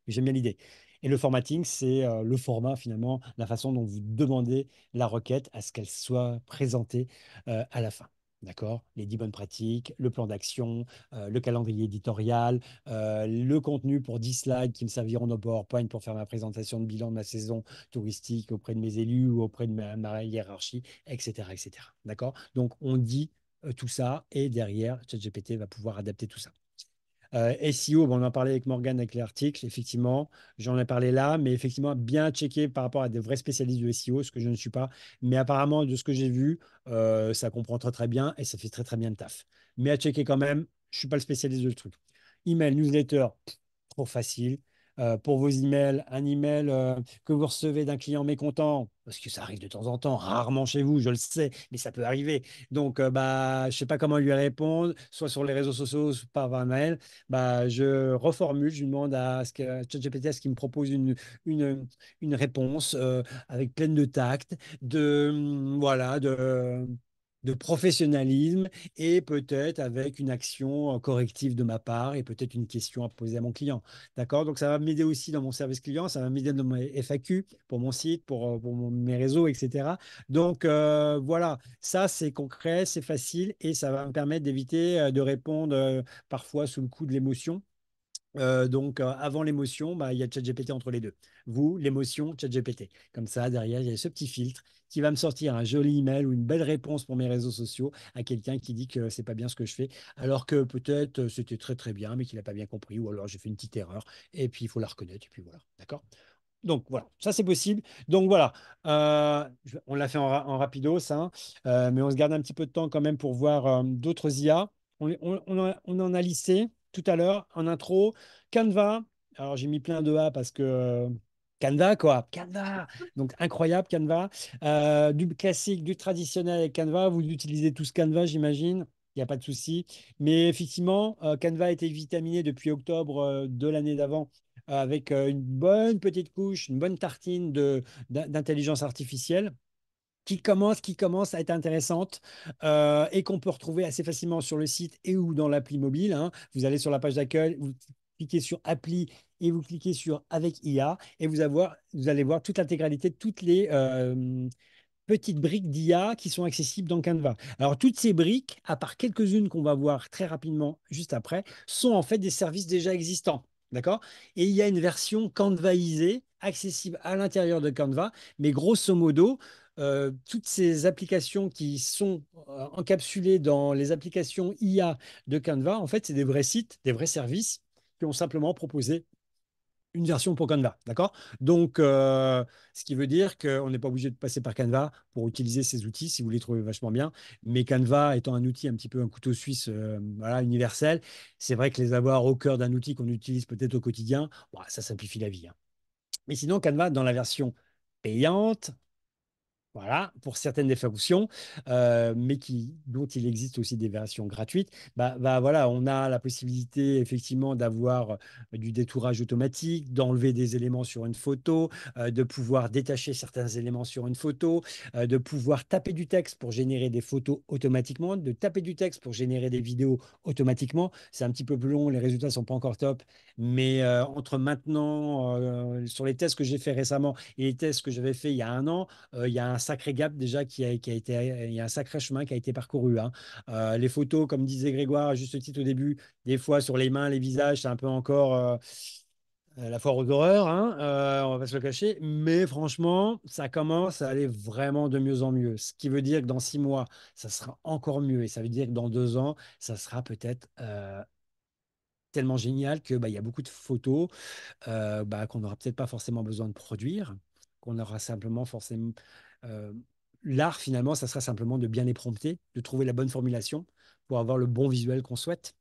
Speaker 1: J'aime bien l'idée. Et le formatting, c'est le format finalement, la façon dont vous demandez la requête à ce qu'elle soit présentée à la fin. D'accord? Les 10 bonnes pratiques, le plan d'action, le calendrier éditorial, le contenu pour 10 slides qui me serviront de PowerPoint pour faire ma présentation de bilan de ma saison touristique auprès de mes élus ou auprès de ma hiérarchie, etc., etc. D'accord? Donc, on dit tout ça et derrière, ChatGPT va pouvoir adapter tout ça. SEO, bon, on en parlait avec Morgane avec l'article, effectivement, j'en ai parlé là, mais effectivement, bien checké par rapport à des vrais spécialistes de SEO, ce que je ne suis pas. Mais apparemment, de ce que j'ai vu, ça comprend très très bien et ça fait très très bien le taf. Mais à checker quand même, je ne suis pas le spécialiste du truc. Email, newsletter, trop facile. Pour vos emails, un email que vous recevez d'un client mécontent, parce que ça arrive de temps en temps, rarement chez vous, je le sais, mais ça peut arriver. Donc, bah, je ne sais pas comment lui répondre, soit sur les réseaux sociaux, soit par mail. Bah, je reformule, je lui demande à ce que ChatGPT à ce qu'il me propose une, une réponse avec pleine de tact, voilà, de professionnalisme et peut-être avec une action corrective de ma part et peut-être une question à poser à mon client. D'accord? Donc, ça va m'aider aussi dans mon service client, ça va m'aider dans mes FAQ pour mon site, pour mes réseaux, etc. Donc, voilà, ça, c'est concret, c'est facile et ça va me permettre d'éviter de répondre parfois sous le coup de l'émotion. Donc, avant l'émotion, bah, il y a ChatGPT entre les deux. Vous, l'émotion, ChatGPT. Comme ça, derrière, il y a ce petit filtre qui va me sortir un joli email ou une belle réponse pour mes réseaux sociaux à quelqu'un qui dit que c'est pas bien ce que je fais, alors que peut-être c'était très très bien, mais qu'il n'a pas bien compris, ou alors j'ai fait une petite erreur, et puis il faut la reconnaître, et puis voilà. D'accord? Donc voilà, ça c'est possible. Donc voilà, on l'a fait en rapido, ça, hein, mais on se garde un petit peu de temps quand même pour voir d'autres IA. On en a lissé tout à l'heure en intro. Canva, alors j'ai mis plein de A parce que Canva, quoi, Canva. Donc incroyable, Canva. Du classique, du traditionnel avec Canva. Vous utilisez tous Canva, j'imagine. Il n'y a pas de souci. Mais effectivement, Canva a été vitaminé depuis octobre de l'année d'avant avec une bonne petite couche, une bonne tartine d'intelligence artificielle qui commence à être intéressante et qu'on peut retrouver assez facilement sur le site et ou dans l'appli mobile, hein. Vous allez sur la page d'accueil, vous cliquez sur appli et vous cliquez sur avec IA et vous allez voir toute l'intégralité de toutes les petites briques d'IA qui sont accessibles dans Canva. Alors, toutes ces briques, à part quelques-unes qu'on va voir très rapidement juste après, sont en fait des services déjà existants. D'accord? Et il y a une version Canvaisée accessible à l'intérieur de Canva, mais grosso modo, toutes ces applications qui sont encapsulées dans les applications IA de Canva, en fait, c'est des vrais sites, des vrais services qui ont simplement proposé une version pour Canva, d'accord? Donc, ce qui veut dire qu'on n'est pas obligé de passer par Canva pour utiliser ces outils si vous les trouvez vachement bien. Mais Canva étant un outil un petit peu un couteau suisse, voilà, universel, c'est vrai que les avoir au cœur d'un outil qu'on utilise peut-être au quotidien, bah, ça simplifie la vie, hein. Mais sinon, Canva, dans la version payante, voilà, pour certaines des fonctions, dont il existe aussi des versions gratuites, voilà, on a la possibilité effectivement d'avoir du détourage automatique, d'enlever des éléments sur une photo, de pouvoir détacher certains éléments sur une photo, de pouvoir taper du texte pour générer des photos automatiquement, de taper du texte pour générer des vidéos automatiquement. C'est un petit peu plus long, les résultats ne sont pas encore top, mais entre maintenant, sur les tests que j'ai fait récemment et les tests que j'avais fait il y a un an, il y a un sacré gap déjà qui a été, il y a un sacré chemin qui a été parcouru, hein. Les photos, comme disait Grégoire à juste titre au début, des fois sur les mains, les visages, c'est un peu encore la foire aux horreurs, hein, on va pas se le cacher. Mais franchement, ça commence à aller vraiment de mieux en mieux. Ce qui veut dire que dans 6 mois, ça sera encore mieux. Et ça veut dire que dans 2 ans, ça sera peut-être tellement génial que bah, il y a beaucoup de photos bah, qu'on n'aura peut-être pas forcément besoin de produire, qu'on aura simplement forcément. euh, L'art, finalement, ça sera simplement de bien les prompter, de trouver la bonne formulation pour avoir le bon visuel qu'on souhaite.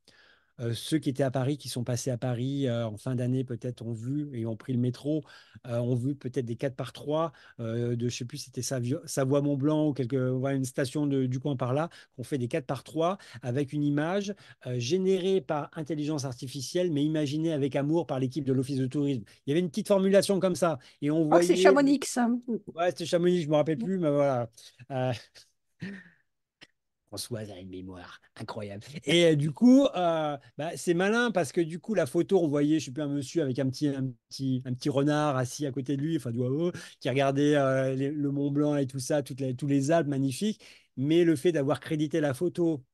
Speaker 1: Ceux qui étaient à Paris, qui sont passés à Paris en fin d'année, peut-être ont vu et ont pris le métro, ont vu peut-être des 4x3 de, je sais plus, si c'était Savoie-Mont-Blanc ou ouais, une station du coin par là, qu'on fait des 4x3 avec une image générée par intelligence artificielle, mais imaginée avec amour par l'équipe de l'Office de tourisme. Il y avait une petite formulation comme ça, et on
Speaker 3: Je crois que c'est
Speaker 1: voyait.
Speaker 3: Chamonix, hein.
Speaker 1: Ouais, c'était Chamonix, je me rappelle plus, mais voilà. Euh, Françoise a une mémoire incroyable. Et du coup, bah, c'est malin parce que du coup, la photo, on voyait, je sais plus, un monsieur avec un petit renard assis à côté de lui, enfin, qui regardait le Mont Blanc et tout ça, tous les Alpes magnifiques. Mais le fait d'avoir crédité la photo, vous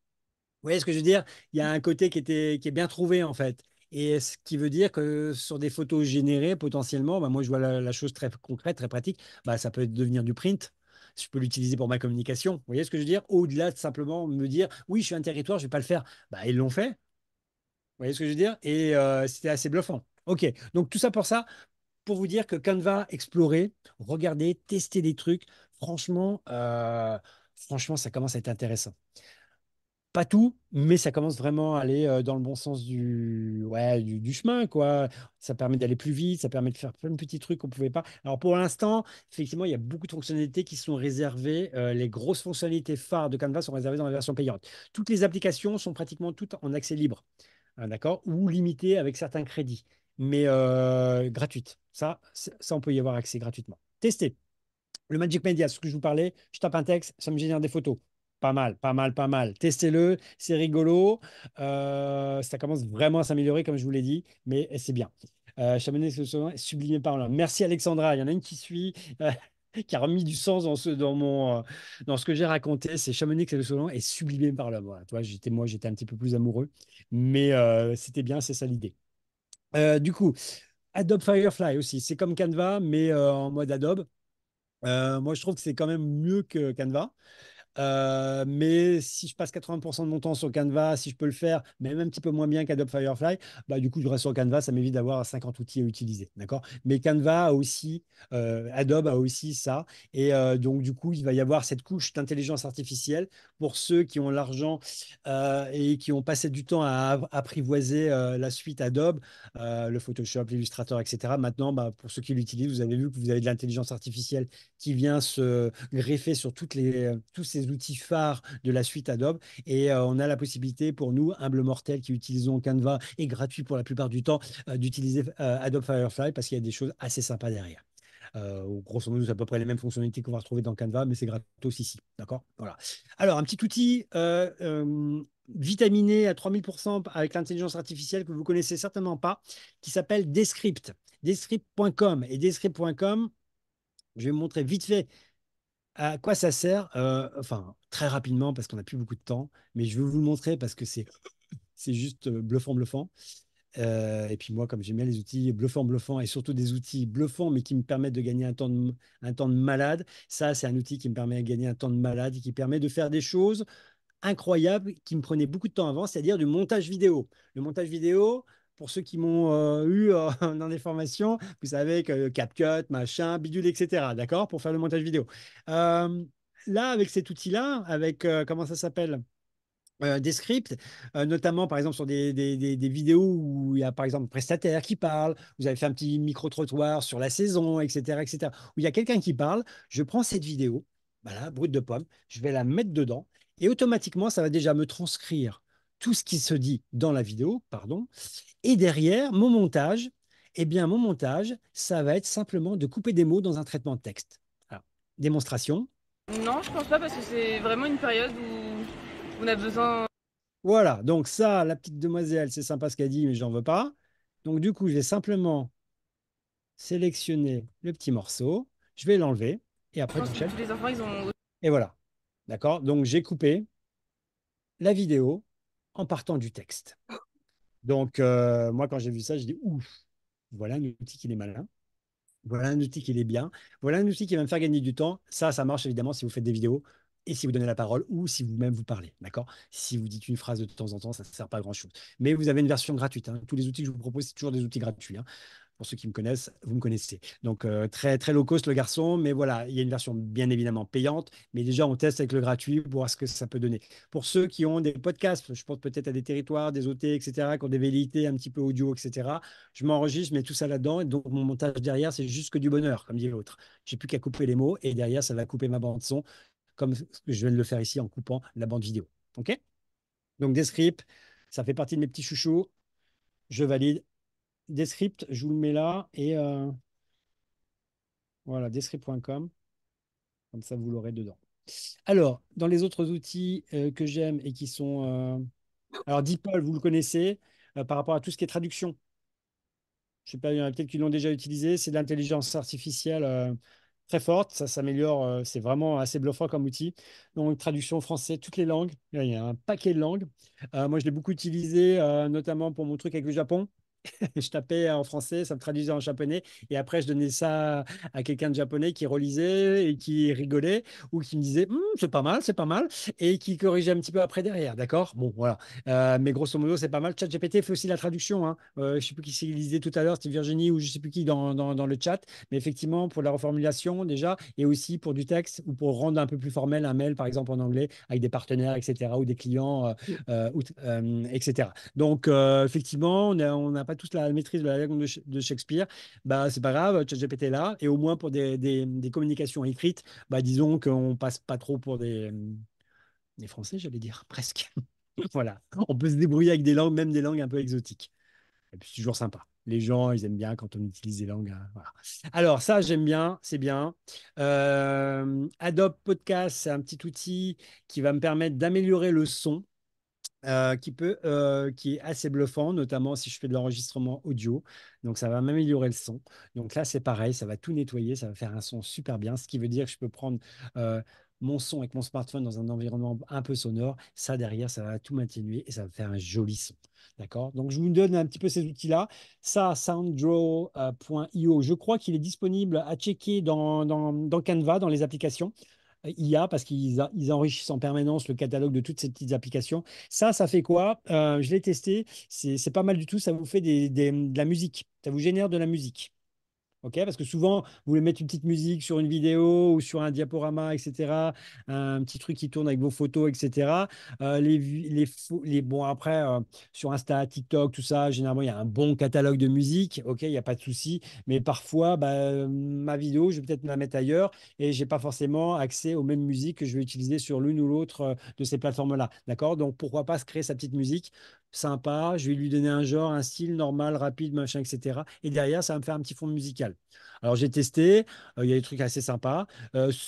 Speaker 1: voyez ce que je veux dire? Il y a un côté qui est bien trouvé, en fait. Et ce qui veut dire que sur des photos générées, potentiellement, bah, moi, je vois la chose très concrète, très pratique, bah, ça peut devenir du print. Je peux l'utiliser pour ma communication. Vous voyez ce que je veux dire? Au-delà de simplement me dire, oui, je suis un territoire, je ne vais pas le faire. Bah, ils l'ont fait. Vous voyez ce que je veux dire? Et c'était assez bluffant. OK. Donc, tout ça pour vous dire que Canva, explorer, regarder, tester des trucs, franchement, franchement, ça commence à être intéressant. Pas tout, mais ça commence vraiment à aller dans le bon sens ouais, du chemin, quoi. Ça permet d'aller plus vite, ça permet de faire plein de petits trucs qu'on ne pouvait pas. Alors pour l'instant, effectivement, il y a beaucoup de fonctionnalités qui sont réservées. Les grosses fonctionnalités phares de Canva sont réservées dans la version payante. Toutes les applications sont pratiquement toutes en accès libre, hein, d'accord, ou limitées avec certains crédits, mais gratuites. Ça, on peut y avoir accès gratuitement. Testez. Le Magic Media, ce que je vous parlais, je tape un texte, ça me génère des photos. Pas mal, pas mal, pas mal. Testez-le, c'est rigolo. Ça commence vraiment à s'améliorer, comme je vous l'ai dit, mais c'est bien. Chamonix est sublimé par là. Merci Alexandra. Il y en a une qui suit, qui a remis du sens dans ce que j'ai raconté. C'est Chamonix et le Solan est sublimé par l'homme. Voilà. Toi, j'étais un petit peu plus amoureux, mais c'était bien, c'est ça l'idée. Du coup, Adobe Firefly aussi, c'est comme Canva, mais en mode Adobe. Moi, je trouve que c'est quand même mieux que Canva. Mais si je passe 80% de mon temps sur Canva, si je peux le faire, mais même un petit peu moins bien qu'Adobe Firefly, bah, du coup, je reste sur Canva, ça m'évite d'avoir 50 outils à utiliser. D'accord? Mais Canva a aussi, Adobe a aussi ça. Et donc, du coup, il va y avoir cette couche d'intelligence artificielle pour ceux qui ont l'argent et qui ont passé du temps à apprivoiser la suite Adobe, le Photoshop, l'Illustrator, etc. Maintenant, bah, pour ceux qui l'utilisent, vous avez vu que vous avez de l'intelligence artificielle qui vient se greffer sur tous ces outils phares de la suite Adobe. Et on a la possibilité pour nous, humbles mortels qui utilisons Canva et gratuit pour la plupart du temps, d'utiliser Adobe Firefly parce qu'il y a des choses assez sympas derrière. Grosso modo, c'est à peu près les mêmes fonctionnalités qu'on va retrouver dans Canva, mais c'est gratos ici. D'accord? Voilà. Alors, un petit outil vitaminé à 3000% avec l'intelligence artificielle que vous connaissez certainement pas, qui s'appelle Descript. Descript.com. Et Descript.com, je vais vous montrer vite fait à quoi ça sert. Enfin, très rapidement, parce qu'on n'a plus beaucoup de temps, mais je vais vous le montrer parce que c'est juste bluffant, bluffant. Et puis moi, comme j'aime bien les outils bluffants, bluffants, et surtout des outils bluffants, mais qui me permettent de gagner un temps de malade, ça, c'est un outil qui me permet de gagner un temps de malade et qui permet de faire des choses incroyable qui me prenait beaucoup de temps avant, c'est-à-dire du montage vidéo. Le montage vidéo, pour ceux qui m'ont eu dans des formations, vous savez que CapCut, machin, bidule, etc. D'accord? Pour faire le montage vidéo. Euh, Là, avec cet outil-là, avec, comment ça s'appelle? Des scripts, notamment par exemple sur des vidéos où il y a par exemple un prestataire qui parle, vous avez fait un petit micro-trottoir sur la saison, etc., etc., où il y a quelqu'un qui parle, je prends cette vidéo, voilà, brute de pomme, je vais la mettre dedans, et automatiquement, ça va déjà me transcrire tout ce qui se dit dans la vidéo, pardon, et derrière, mon montage, ça va être simplement de couper des mots dans un traitement de texte. Alors, démonstration.
Speaker 5: Non, je pense pas parce que c'est vraiment une période où on a besoin.
Speaker 1: Voilà, donc ça, la petite demoiselle, c'est sympa ce qu'elle dit, mais j'en veux pas. Donc du coup, je vais simplement sélectionner le petit morceau, je vais l'enlever, Et
Speaker 5: Je
Speaker 1: après, tu
Speaker 5: pense que
Speaker 1: enchaînes.
Speaker 5: tous les enfants, ils ont.
Speaker 1: Et voilà. D'accord? Donc, j'ai coupé la vidéo en partant du texte. Donc, moi, quand j'ai vu ça, je dis, ouf, voilà un outil qui est malin. Voilà un outil qui est bien. Voilà un outil qui va me faire gagner du temps. Ça marche évidemment si vous faites des vidéos et si vous donnez la parole ou si vous-même vous parlez. D'accord? Si vous dites une phrase de temps en temps, ça ne sert pas à grand-chose. Mais vous avez une version gratuite, hein. Tous les outils que je vous propose, c'est toujours des outils gratuits, hein. Pour ceux qui me connaissent, vous me connaissez. Donc, très, très low cost le garçon, mais voilà, il y a une version bien évidemment payante, mais déjà on teste avec le gratuit pour voir ce que ça peut donner. Pour ceux qui ont des podcasts, je pense peut-être à des territoires, des OT, etc., qui ont des velléités un petit peu audio, etc., je m'enregistre, je mets tout ça là-dedans, et donc mon montage derrière, c'est juste que du bonheur, comme dit l'autre. J'ai plus qu'à couper les mots, et derrière, ça va couper ma bande son, comme je viens de le faire ici en coupant la bande vidéo. OK? Donc, Descript, ça fait partie de mes petits chouchous. Je valide. Descript, je vous le mets là, et voilà, descript.com, comme ça vous l'aurez dedans. Alors, dans les autres outils que j'aime et qui sont... alors, DeepL, vous le connaissez, par rapport à tout ce qui est traduction. Je sais pas, il y en a peut-être qui l'ont déjà utilisé. C'est de l'intelligence artificielle très forte. Ça s'améliore. C'est vraiment assez bluffant comme outil. Donc, traduction français, toutes les langues. Il y a un paquet de langues. Moi, je l'ai beaucoup utilisé, notamment pour mon truc avec le Japon. Je tapais en français, ça me traduisait en japonais, et après je donnais ça à quelqu'un de japonais qui relisait et qui rigolait ou qui me disait c'est pas mal, et qui corrigeait un petit peu après derrière, d'accord? Bon, voilà. Mais grosso modo, c'est pas mal. ChatGPT fait aussi la traduction, hein. Je sais plus qui c'est qui disait tout à l'heure, c'était Virginie ou je sais plus qui dans le chat, mais effectivement pour la reformulation déjà, et aussi pour du texte ou pour rendre un peu plus formel un mail, par exemple en anglais, avec des partenaires, etc., ou des clients, etc. Donc, effectivement, on n'a pas tous la maîtrise de la langue de Shakespeare. Bah, c'est pas grave, ChatGPT est là. Et au moins pour des communications écrites, bah, disons qu'on passe pas trop pour des Français, j'allais dire, presque. Voilà. On peut se débrouiller avec des langues, même des langues un peu exotiques. Et puis, c'est toujours sympa. Les gens, ils aiment bien quand on utilise des langues, voilà. Alors, ça, j'aime bien, c'est bien. Adobe Podcast, c'est un petit outil qui va me permettre d'améliorer le son qui est assez bluffant, notamment si je fais de l'enregistrement audio. Donc, ça va m'améliorer le son. Donc là, c'est pareil, ça va tout nettoyer, ça va faire un son super bien, ce qui veut dire que je peux prendre mon son avec mon smartphone dans un environnement un peu sonore. Ça, derrière, ça va tout m'atténuer et ça va faire un joli son. D'accord? Donc, je vous donne un petit peu ces outils-là. Ça, sounddraw.io, je crois qu'il est disponible à checker dans Canva, dans les applications. IA parce qu'ils enrichissent en permanence le catalogue de toutes ces petites applications. Ça fait quoi? Je l'ai testé, c'est pas mal du tout, ça vous fait de la musique, ça vous génère de la musique. OK? Parce que souvent, vous voulez mettre une petite musique sur une vidéo ou sur un diaporama, etc. Un petit truc qui tourne avec vos photos, etc. Bon, après, sur Insta, TikTok, tout ça, généralement, il y a un bon catalogue de musique. OK, il n'y a pas de souci. Mais parfois, bah, ma vidéo, je vais peut-être me la mettre ailleurs et je n'ai pas forcément accès aux mêmes musiques que je vais utiliser sur l'une ou l'autre de ces plateformes-là. D'accord? Donc, pourquoi pas se créer sa petite musique sympa, je vais lui donner un genre, un style normal, rapide, machin, etc. Et derrière, ça va me faire un petit fond musical. Alors j'ai testé, il y a des trucs assez sympas,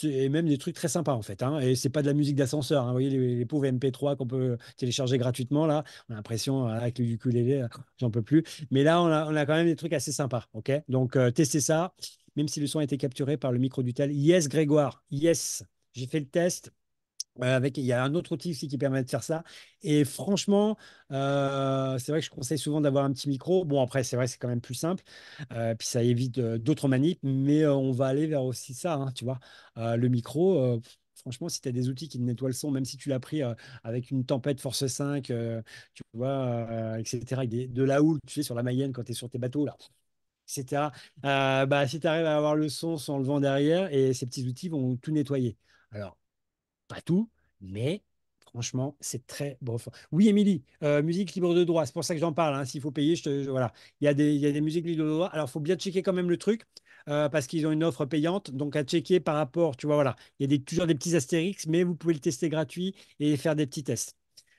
Speaker 1: et même des trucs très sympas en fait, hein. Et c'est pas de la musique d'ascenseur, hein. Vous voyez les pauvres MP3 qu'on peut télécharger gratuitement là, on a l'impression avec le ukulélé, j'en peux plus. Mais là, on a quand même des trucs assez sympas, ok? Donc testez ça, même si le son a été capturé par le micro du tel. Yes, Grégoire, yes, j'ai fait le test. Il y a un autre outil aussi qui permet de faire ça. Et franchement, c'est vrai que je conseille souvent d'avoir un petit micro. Bon, après, c'est vrai, c'est quand même plus simple. Puis ça évite d'autres manips, mais on va aller vers aussi ça, hein, tu vois. Le micro, franchement, si tu as des outils qui te nettoient le son, même si tu l'as pris avec une tempête Force 5, tu vois, etc., avec de la houle, tu sais, sur la Mayenne quand tu es sur tes bateaux, là, etc. Bah, si tu arrives à avoir le son sans le vent derrière, et ces petits outils vont tout nettoyer. Alors, pas tout, mais franchement, c'est très bon. Oui, Émilie, musique libre de droit, c'est pour ça que j'en parle, hein. S'il faut payer, voilà. Il y a des musiques libres de droit. Alors, il faut bien checker quand même le truc, parce qu'ils ont une offre payante. Donc, à checker par rapport, tu vois, voilà. Il y a toujours des petits astérix, mais vous pouvez le tester gratuit et faire des petits tests.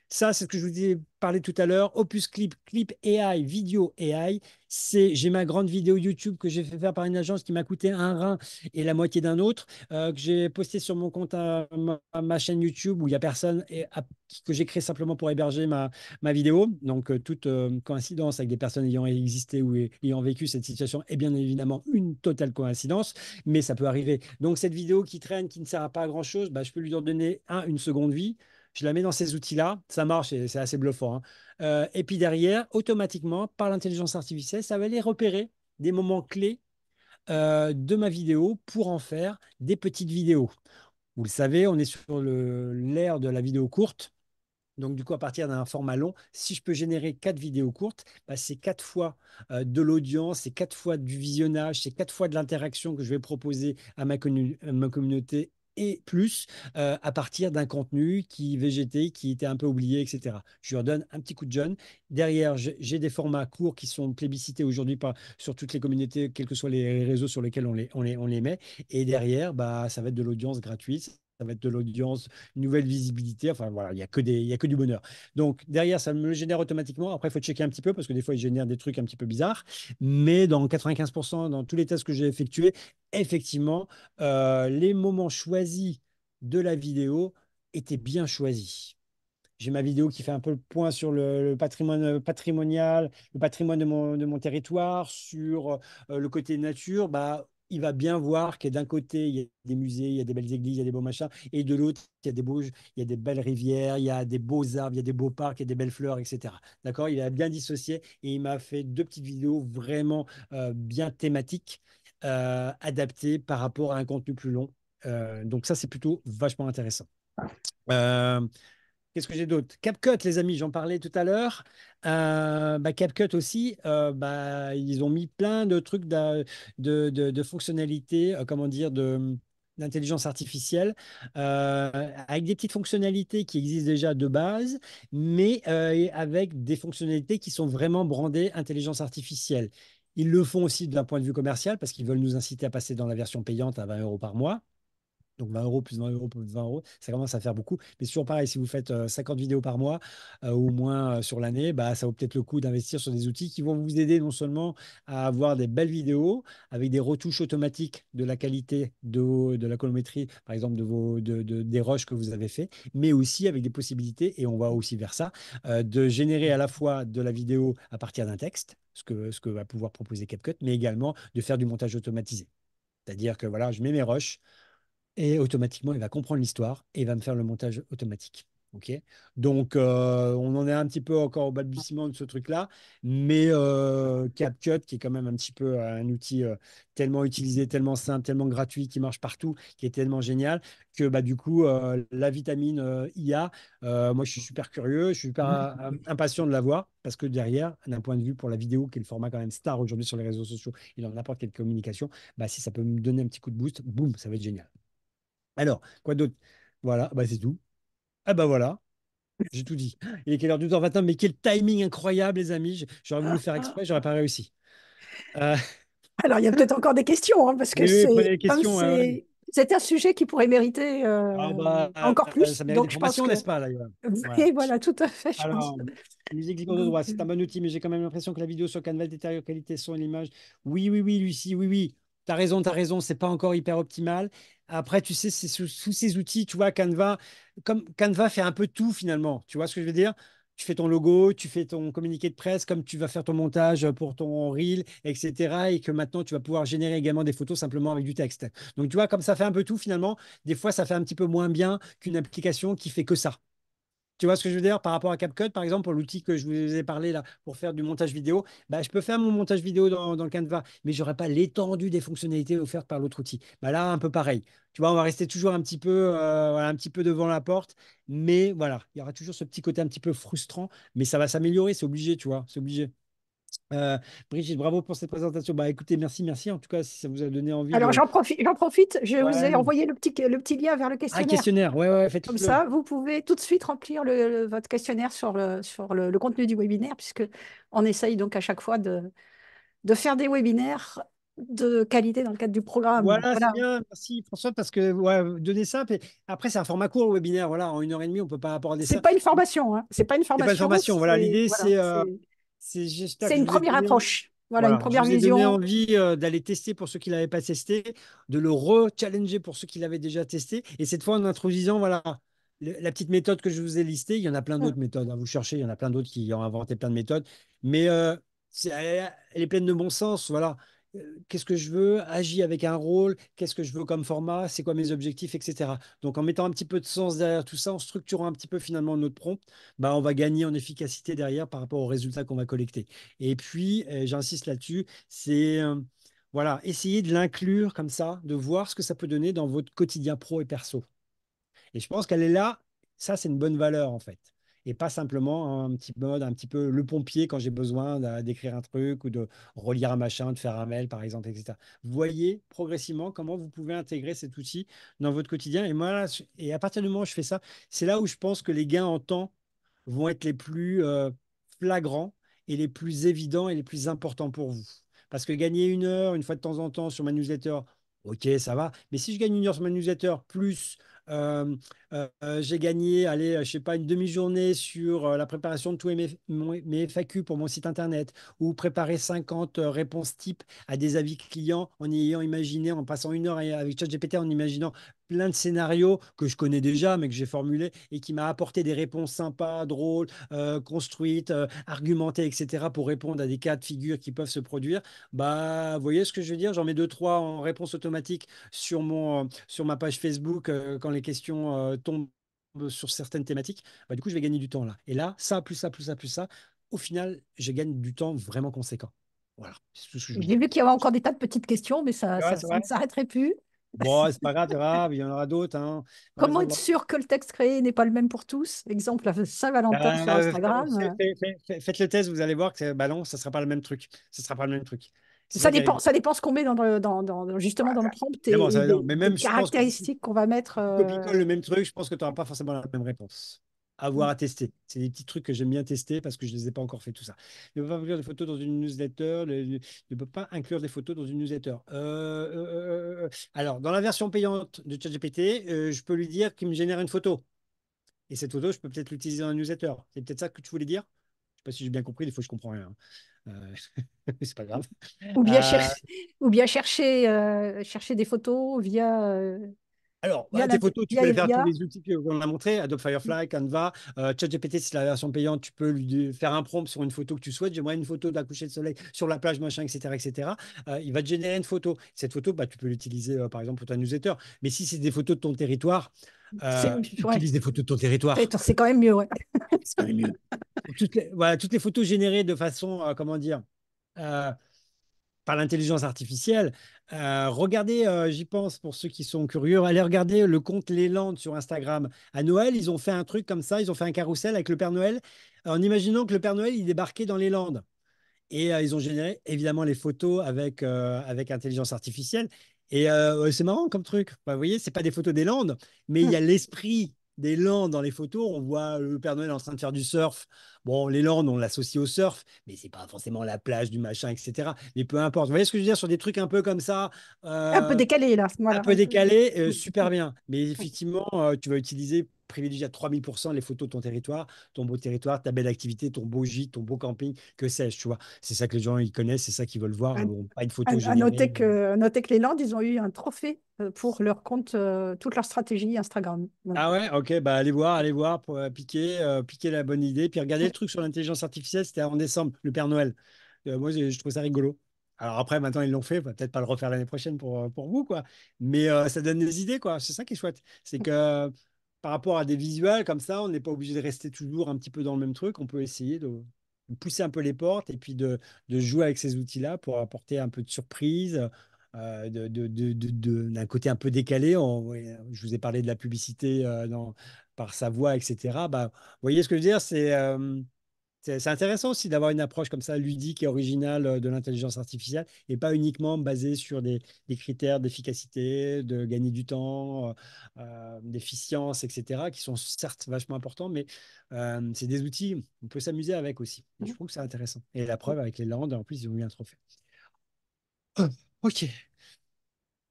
Speaker 1: Ça, c'est ce que je vous ai parlé tout à l'heure. Opus Clip, Clip AI, Vidéo AI. J'ai ma grande vidéo YouTube que j'ai fait faire par une agence qui m'a coûté un rein et la moitié d'un autre, que j'ai posté sur mon compte, à ma chaîne YouTube où il n'y a personne que j'ai créé simplement pour héberger ma vidéo. Donc, toute coïncidence avec des personnes ayant existé ou ayant vécu cette situation est bien évidemment une totale coïncidence, mais ça peut arriver. Donc, cette vidéo qui traîne, qui ne sert à pas à grand-chose, bah, je peux lui en donner une seconde vie. Je la mets dans ces outils-là, ça marche et c'est assez bluffant, hein. Et puis derrière, automatiquement, par l'intelligence artificielle, ça va aller repérer des moments clés de ma vidéo pour en faire des petites vidéos. Vous le savez, on est sur l'ère de la vidéo courte. Donc, du coup, à partir d'un format long, si je peux générer 4 vidéos courtes, bah, c'est 4 fois de l'audience, c'est 4 fois du visionnage, c'est 4 fois de l'interaction que je vais proposer à ma communauté et plus à partir d'un contenu qui végétait, qui était un peu oublié, etc. Je leur donne un petit coup de jeune. Derrière, j'ai des formats courts qui sont plébiscités aujourd'hui sur toutes les communautés, quels que soient les réseaux sur lesquels on les met. Et derrière, bah, ça va être de l'audience gratuite. Ça va être de l'audience, une nouvelle visibilité. Enfin, voilà, il y a que du bonheur. Donc, derrière, ça me le génère automatiquement. Après, il faut checker un petit peu parce que des fois, il génère des trucs un petit peu bizarres. Mais dans 95%, dans tous les tests que j'ai effectués, effectivement, les moments choisis de la vidéo étaient bien choisis. J'ai ma vidéo qui fait un peu le point sur le patrimoine patrimonial, le patrimoine de mon territoire, sur le côté nature. Bah, il va bien voir que d'un côté, il y a des musées, il y a des belles églises, il y a des beaux machins, et de l'autre, il y a des belles rivières, il y a des beaux arbres, il y a des beaux parcs, il y a des belles fleurs, etc. D'accord? Il a bien dissocié et il m'a fait 2 petites vidéos vraiment bien thématiques, adaptées par rapport à un contenu plus long. Donc ça, c'est plutôt vachement intéressant. Euh, Qu'est-ce que j'ai d'autre? CapCut, les amis, j'en parlais tout à l'heure. Bah, CapCut aussi, bah, ils ont mis plein de trucs de fonctionnalités, comment dire, d'intelligence artificielle, avec des petites fonctionnalités qui existent déjà de base, mais et avec des fonctionnalités qui sont vraiment brandées intelligence artificielle. Ils le font aussi d'un point de vue commercial parce qu'ils veulent nous inciter à passer dans la version payante à 20 € par mois. Donc 20 € plus 20 € plus 20 €, ça commence à faire beaucoup. Mais c'est toujours pareil, si vous faites 50 vidéos par mois, au moins sur l'année, bah, ça vaut peut-être le coup d'investir sur des outils qui vont vous aider non seulement à avoir des belles vidéos avec des retouches automatiques de la qualité de la colorimétrie, par exemple des rushs que vous avez fait, mais aussi avec des possibilités, et on va aussi vers ça, de générer à la fois de la vidéo à partir d'un texte, ce que va pouvoir proposer CapCut, mais également de faire du montage automatisé. C'est-à-dire que voilà, je mets mes rushs. Et automatiquement, il va comprendre l'histoire et il va me faire le montage automatique. OK? Donc, on en est un petit peu encore au balbutiement de ce truc-là, mais CapCut, qui est quand même un petit peu un outil tellement utilisé, tellement simple, tellement gratuit, qui marche partout, qui est tellement génial, que bah, du coup, la vitamine IA, moi, je suis super curieux, je suis super impatient de la voir, parce que derrière, d'un point de vue pour la vidéo, qui est le format quand même star aujourd'hui sur les réseaux sociaux et dans n'importe quelle communication, bah, si ça peut me donner un petit coup de boost, boum, ça va être génial. Alors, quoi d'autre? Voilà, bah c'est tout. Ah bah voilà, j'ai tout dit. Il est quelle heure? 12h21, mais quel timing incroyable, les amis. J'aurais voulu faire exprès, j'aurais pas réussi. Euh,
Speaker 3: Alors, il y a peut-être encore des questions, hein, parce que
Speaker 1: oui, oui, prenez
Speaker 3: c'est
Speaker 1: les
Speaker 3: comme
Speaker 1: questions. Ouais, ouais.
Speaker 3: c'est un sujet qui pourrait mériter
Speaker 1: Ah bah,
Speaker 3: encore plus.
Speaker 1: ça mérite des
Speaker 3: Donc, je pense
Speaker 1: formations,
Speaker 3: que
Speaker 1: n'est-ce pas, d'ailleurs? Ouais.
Speaker 3: oui, voilà, tout à fait, je pense.
Speaker 1: Alors, musique libre de
Speaker 3: Donc,
Speaker 1: droit, c'est un bon outil, mais j'ai quand même l'impression que la vidéo sur Canva détériore la qualité son et l'image. Oui, oui, oui, Lucie, oui, oui. T'as raison, c'est pas encore hyper optimal. Après, tu sais, c'est sous ces outils, tu vois, Canva, comme Canva fait un peu tout finalement. Tu vois ce que je veux dire? Tu fais ton logo, tu fais ton communiqué de presse, comme tu vas faire ton montage pour ton reel, etc. Et que maintenant, tu vas pouvoir générer également des photos simplement avec du texte. Donc, tu vois, comme ça fait un peu tout finalement, des fois, ça fait un petit peu moins bien qu'une application qui fait que ça. Tu vois ce que je veux dire par rapport à CapCut, par exemple, pour l'outil que je vous ai parlé là, pour faire du montage vidéo, bah, je peux faire mon montage vidéo dans le Canva, mais je n'aurai pas l'étendue des fonctionnalités offertes par l'autre outil. Bah, là, un peu pareil. Tu vois, on va rester toujours voilà, un petit peu devant la porte, mais voilà, il y aura toujours ce petit côté un petit peu frustrant, mais ça va s'améliorer, c'est obligé, tu vois, c'est obligé. Euh, Brigitte, bravo pour cette présentation. Bah, écoutez, merci, merci. En tout cas, si ça vous a donné envie
Speaker 3: alors,
Speaker 1: de.
Speaker 3: j'en profite, je vous ai
Speaker 1: Ouais.
Speaker 3: envoyé le petit lien vers le
Speaker 1: Un
Speaker 3: questionnaire.
Speaker 1: questionnaire, ouais, ouais,
Speaker 3: Comme
Speaker 1: faites-le.
Speaker 3: ça, vous pouvez tout de suite remplir votre questionnaire sur le contenu du webinaire, puisque on essaye donc à chaque fois de faire des webinaires de qualité dans le cadre du programme.
Speaker 1: Voilà, c'est
Speaker 3: Voilà.
Speaker 1: bien. Merci François, parce que ouais, donner ça. Puis après, c'est un format court, le webinaire. Voilà, en 1 heure et demie, on ne peut pas aborder
Speaker 3: C'est
Speaker 1: ça.
Speaker 3: pas une formation, hein. C'est pas une
Speaker 1: C'est pas une
Speaker 3: formation,
Speaker 1: formation. Voilà, l'idée,
Speaker 3: voilà,
Speaker 1: j'espère
Speaker 3: c'est
Speaker 1: que je
Speaker 3: une
Speaker 1: vous ai
Speaker 3: première
Speaker 1: donné.
Speaker 3: approche. Voilà, une
Speaker 1: Voilà, je
Speaker 3: première
Speaker 1: vous ai donné
Speaker 3: vision.
Speaker 1: envie d'aller tester pour ceux qui ne l'avaient pas testé, de le re-challenger pour ceux qui l'avaient déjà testé. Et cette fois, en introduisant voilà, la petite méthode que je vous ai listée, il y en a plein d'autres méthodes. Vous cherchez, il y en a plein d'autres qui ont inventé plein de méthodes. Mais elle est pleine de bon sens. Voilà. Qu'est-ce que je veux? Agis avec un rôle. Qu'est-ce que je veux comme format? C'est quoi mes objectifs, etc. Donc, en mettant un petit peu de sens derrière tout ça, en structurant un petit peu finalement notre prompt, bah, on va gagner en efficacité derrière par rapport aux résultats qu'on va collecter. Et puis, j'insiste là-dessus, c'est voilà, essayer de l'inclure comme ça, de voir ce que ça peut donner dans votre quotidien pro et perso. Et je pense qu'elle est là, ça c'est une bonne valeur en fait. Et pas simplement un petit mode, un petit peu le pompier quand j'ai besoin d'écrire un truc ou de relire un machin, de faire un mail par exemple, etc. Vous voyez progressivement comment vous pouvez intégrer cet outil dans votre quotidien. Et moi, là, et à partir du moment où je fais ça, c'est là où je pense que les gains en temps vont être les plus flagrants et les plus évidents et les plus importants pour vous. Parce que gagner 1 heure, une fois de temps en temps sur ma newsletter, ok, ça va. Mais si je gagne 1 heure sur ma newsletter, plus j'ai gagné, allez, je sais pas, une demi-journée sur la préparation de tous mes FAQ pour mon site internet, ou préparer 50 réponses types à des avis clients en ayant imaginé, en passant 1 heure avec ChatGPT, en imaginant plein de scénarios que je connais déjà, mais que j'ai formulés et qui m'a apporté des réponses sympas, drôles, construites, argumentées, etc., pour répondre à des cas de figure qui peuvent se produire. Bah, vous voyez ce que je veux dire? J'en mets deux, trois en réponse automatique sur ma page Facebook quand les questions tombent sur certaines thématiques. Bah, du coup, je vais gagner du temps là. Et là, ça, plus ça, plus ça, plus ça, au final, je gagne du temps vraiment conséquent. Voilà, c'est tout ce que je vous
Speaker 3: J'ai
Speaker 1: dis.
Speaker 3: vu qu'il y avait encore des tas de petites questions, mais
Speaker 1: Ouais, c'est
Speaker 3: ça
Speaker 1: vrai.
Speaker 3: ne s'arrêterait plus.
Speaker 1: Bon, c'est pas grave, c'est grave, il y en aura d'autres, hein. Par
Speaker 3: Comment être
Speaker 1: exemple,
Speaker 3: sûr que le texte créé n'est pas le même pour tous? Exemple, la Saint-Valentin sur Instagram.
Speaker 1: faites le test, vous allez voir que bah non, ça ne sera pas le même truc. Ce sera pas le même truc. C'est ça qui est rigolo.
Speaker 3: Ça dépend ce qu'on met justement dans le prompt
Speaker 1: Évidemment,
Speaker 3: et
Speaker 1: mais
Speaker 3: des
Speaker 1: même, je pense que
Speaker 3: caractéristiques qu'on va mettre.
Speaker 1: si tu copies-colles le même truc, je pense que tu n'auras pas forcément la même réponse. À voir, à tester. C'est des petits trucs que j'aime bien tester parce que je ne les ai pas encore fait tout ça. Ne peut pas inclure des photos dans une newsletter. Ne peut pas inclure des photos dans une newsletter. Alors, dans la version payante de ChatGPT, je peux lui dire qu'il me génère une photo. Et cette photo, je peux peut-être l'utiliser dans un newsletter. C'est peut-être ça que tu voulais dire? Je ne sais pas si j'ai bien compris, des fois je comprends rien. C'est pas grave.
Speaker 3: Ou bien,
Speaker 1: Euh,
Speaker 3: ou bien chercher des photos
Speaker 1: alors, bah, tes photos, tu
Speaker 3: via
Speaker 1: peux les faire tous
Speaker 3: l'IA.
Speaker 1: les outils qu'on a montré, Adobe Firefly, Canva, ChatGPT, c'est la version payante, tu peux lui faire un prompt sur une photo que tu souhaites. J'aimerais une photo de la coucher de soleil sur la plage, machin, etc., etc. Il va te générer une photo. Cette photo, bah, tu peux l'utiliser par exemple pour ta newsletter. Mais si c'est des photos de ton territoire,
Speaker 3: Ouais,
Speaker 1: utilise des photos de ton territoire.
Speaker 3: c'est quand même mieux. Ouais.
Speaker 1: C'est quand même mieux. Voilà, toutes les photos générées de façon, comment dire, euh, par l'intelligence artificielle. Regardez, j'y pense pour ceux qui sont curieux, allez regarder le compte Leland sur Instagram. À Noël, ils ont fait un truc comme ça, ils ont fait un carrousel avec le Père Noël, en imaginant que le Père Noël, il débarquait dans les Landes. Et ils ont généré évidemment les photos avec intelligence artificielle. Et ouais, c'est marrant comme truc. Bah, vous voyez, c'est pas des photos des Landes, mais il y a l'esprit des Landes dans les photos. On voit le Père Noël en train de faire du surf. Bon, les Landes, on l'associe au surf, mais c'est pas forcément la plage, du machin, etc. Mais peu importe. Vous voyez ce que je veux dire sur des trucs un peu comme ça,
Speaker 3: Un peu décalé, là.
Speaker 1: un
Speaker 3: Voilà.
Speaker 1: peu décalé, super bien. Mais effectivement, tu vas utiliser, privilégier à 3000% les photos de ton territoire, ton beau territoire, ta belle activité, ton beau gîte, ton beau camping, que sais-je, tu vois. C'est ça que les gens ils connaissent, c'est ça qu'ils veulent voir.
Speaker 3: À,
Speaker 1: Bon, pas une photo générée.
Speaker 3: à noter que les Landes, ils ont eu un trophée pour leur compte, toute leur stratégie Instagram. Voilà.
Speaker 1: Ah ouais, ok, bah allez voir pour piquer la bonne idée. Puis regardez le truc sur l'intelligence artificielle, c'était en décembre, le Père Noël. Moi, je trouve ça rigolo. Alors après, maintenant, ils l'ont fait, on va peut-être pas le refaire l'année prochaine pour vous, quoi. Mais ça donne des idées, quoi. C'est ça qui est chouette. C'est que par rapport à des visuels comme ça, on n'est pas obligé de rester toujours un petit peu dans le même truc. On peut essayer de pousser un peu les portes et puis de jouer avec ces outils-là pour apporter un peu de surprise, d'un côté un peu décalé. Ouais, je vous ai parlé de la publicité par sa voix, etc. Bah, vous voyez ce que je veux dire? C'est intéressant aussi d'avoir une approche comme ça, ludique et originale de l'intelligence artificielle et pas uniquement basée sur des critères d'efficacité, de gagner du temps, d'efficience, etc., qui sont certes vachement importants, mais c'est des outils, on peut s'amuser avec aussi. Et je trouve que c'est intéressant. Et la preuve avec les Landes, en plus, ils ont eu un trophée. Ok.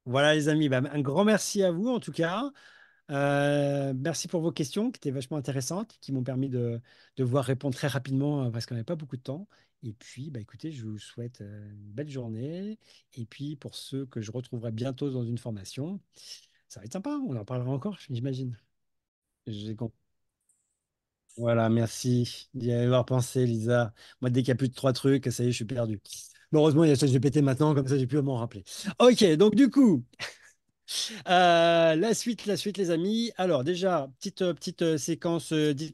Speaker 1: Voilà, les amis. Bah, un grand merci à vous, en tout cas. Merci pour vos questions qui étaient vachement intéressantes, qui m'ont permis de pouvoir répondre très rapidement parce qu'on n'avait pas beaucoup de temps. Et puis, bah, écoutez, je vous souhaite une belle journée. Et puis, pour ceux que je retrouverai bientôt dans une formation, ça va être sympa. On en parlera encore, j'imagine. J'ai compris. Voilà, merci d'y avoir pensé, Lisa. Moi, dès qu'il y a plus de trois trucs, ça y est, je suis perdu. Mais heureusement, il y a ChatGPT maintenant, comme ça, j'ai pu m'en rappeler. Ok, donc du coup, la suite, les amis. Alors, déjà, petite séquence, dites-moi.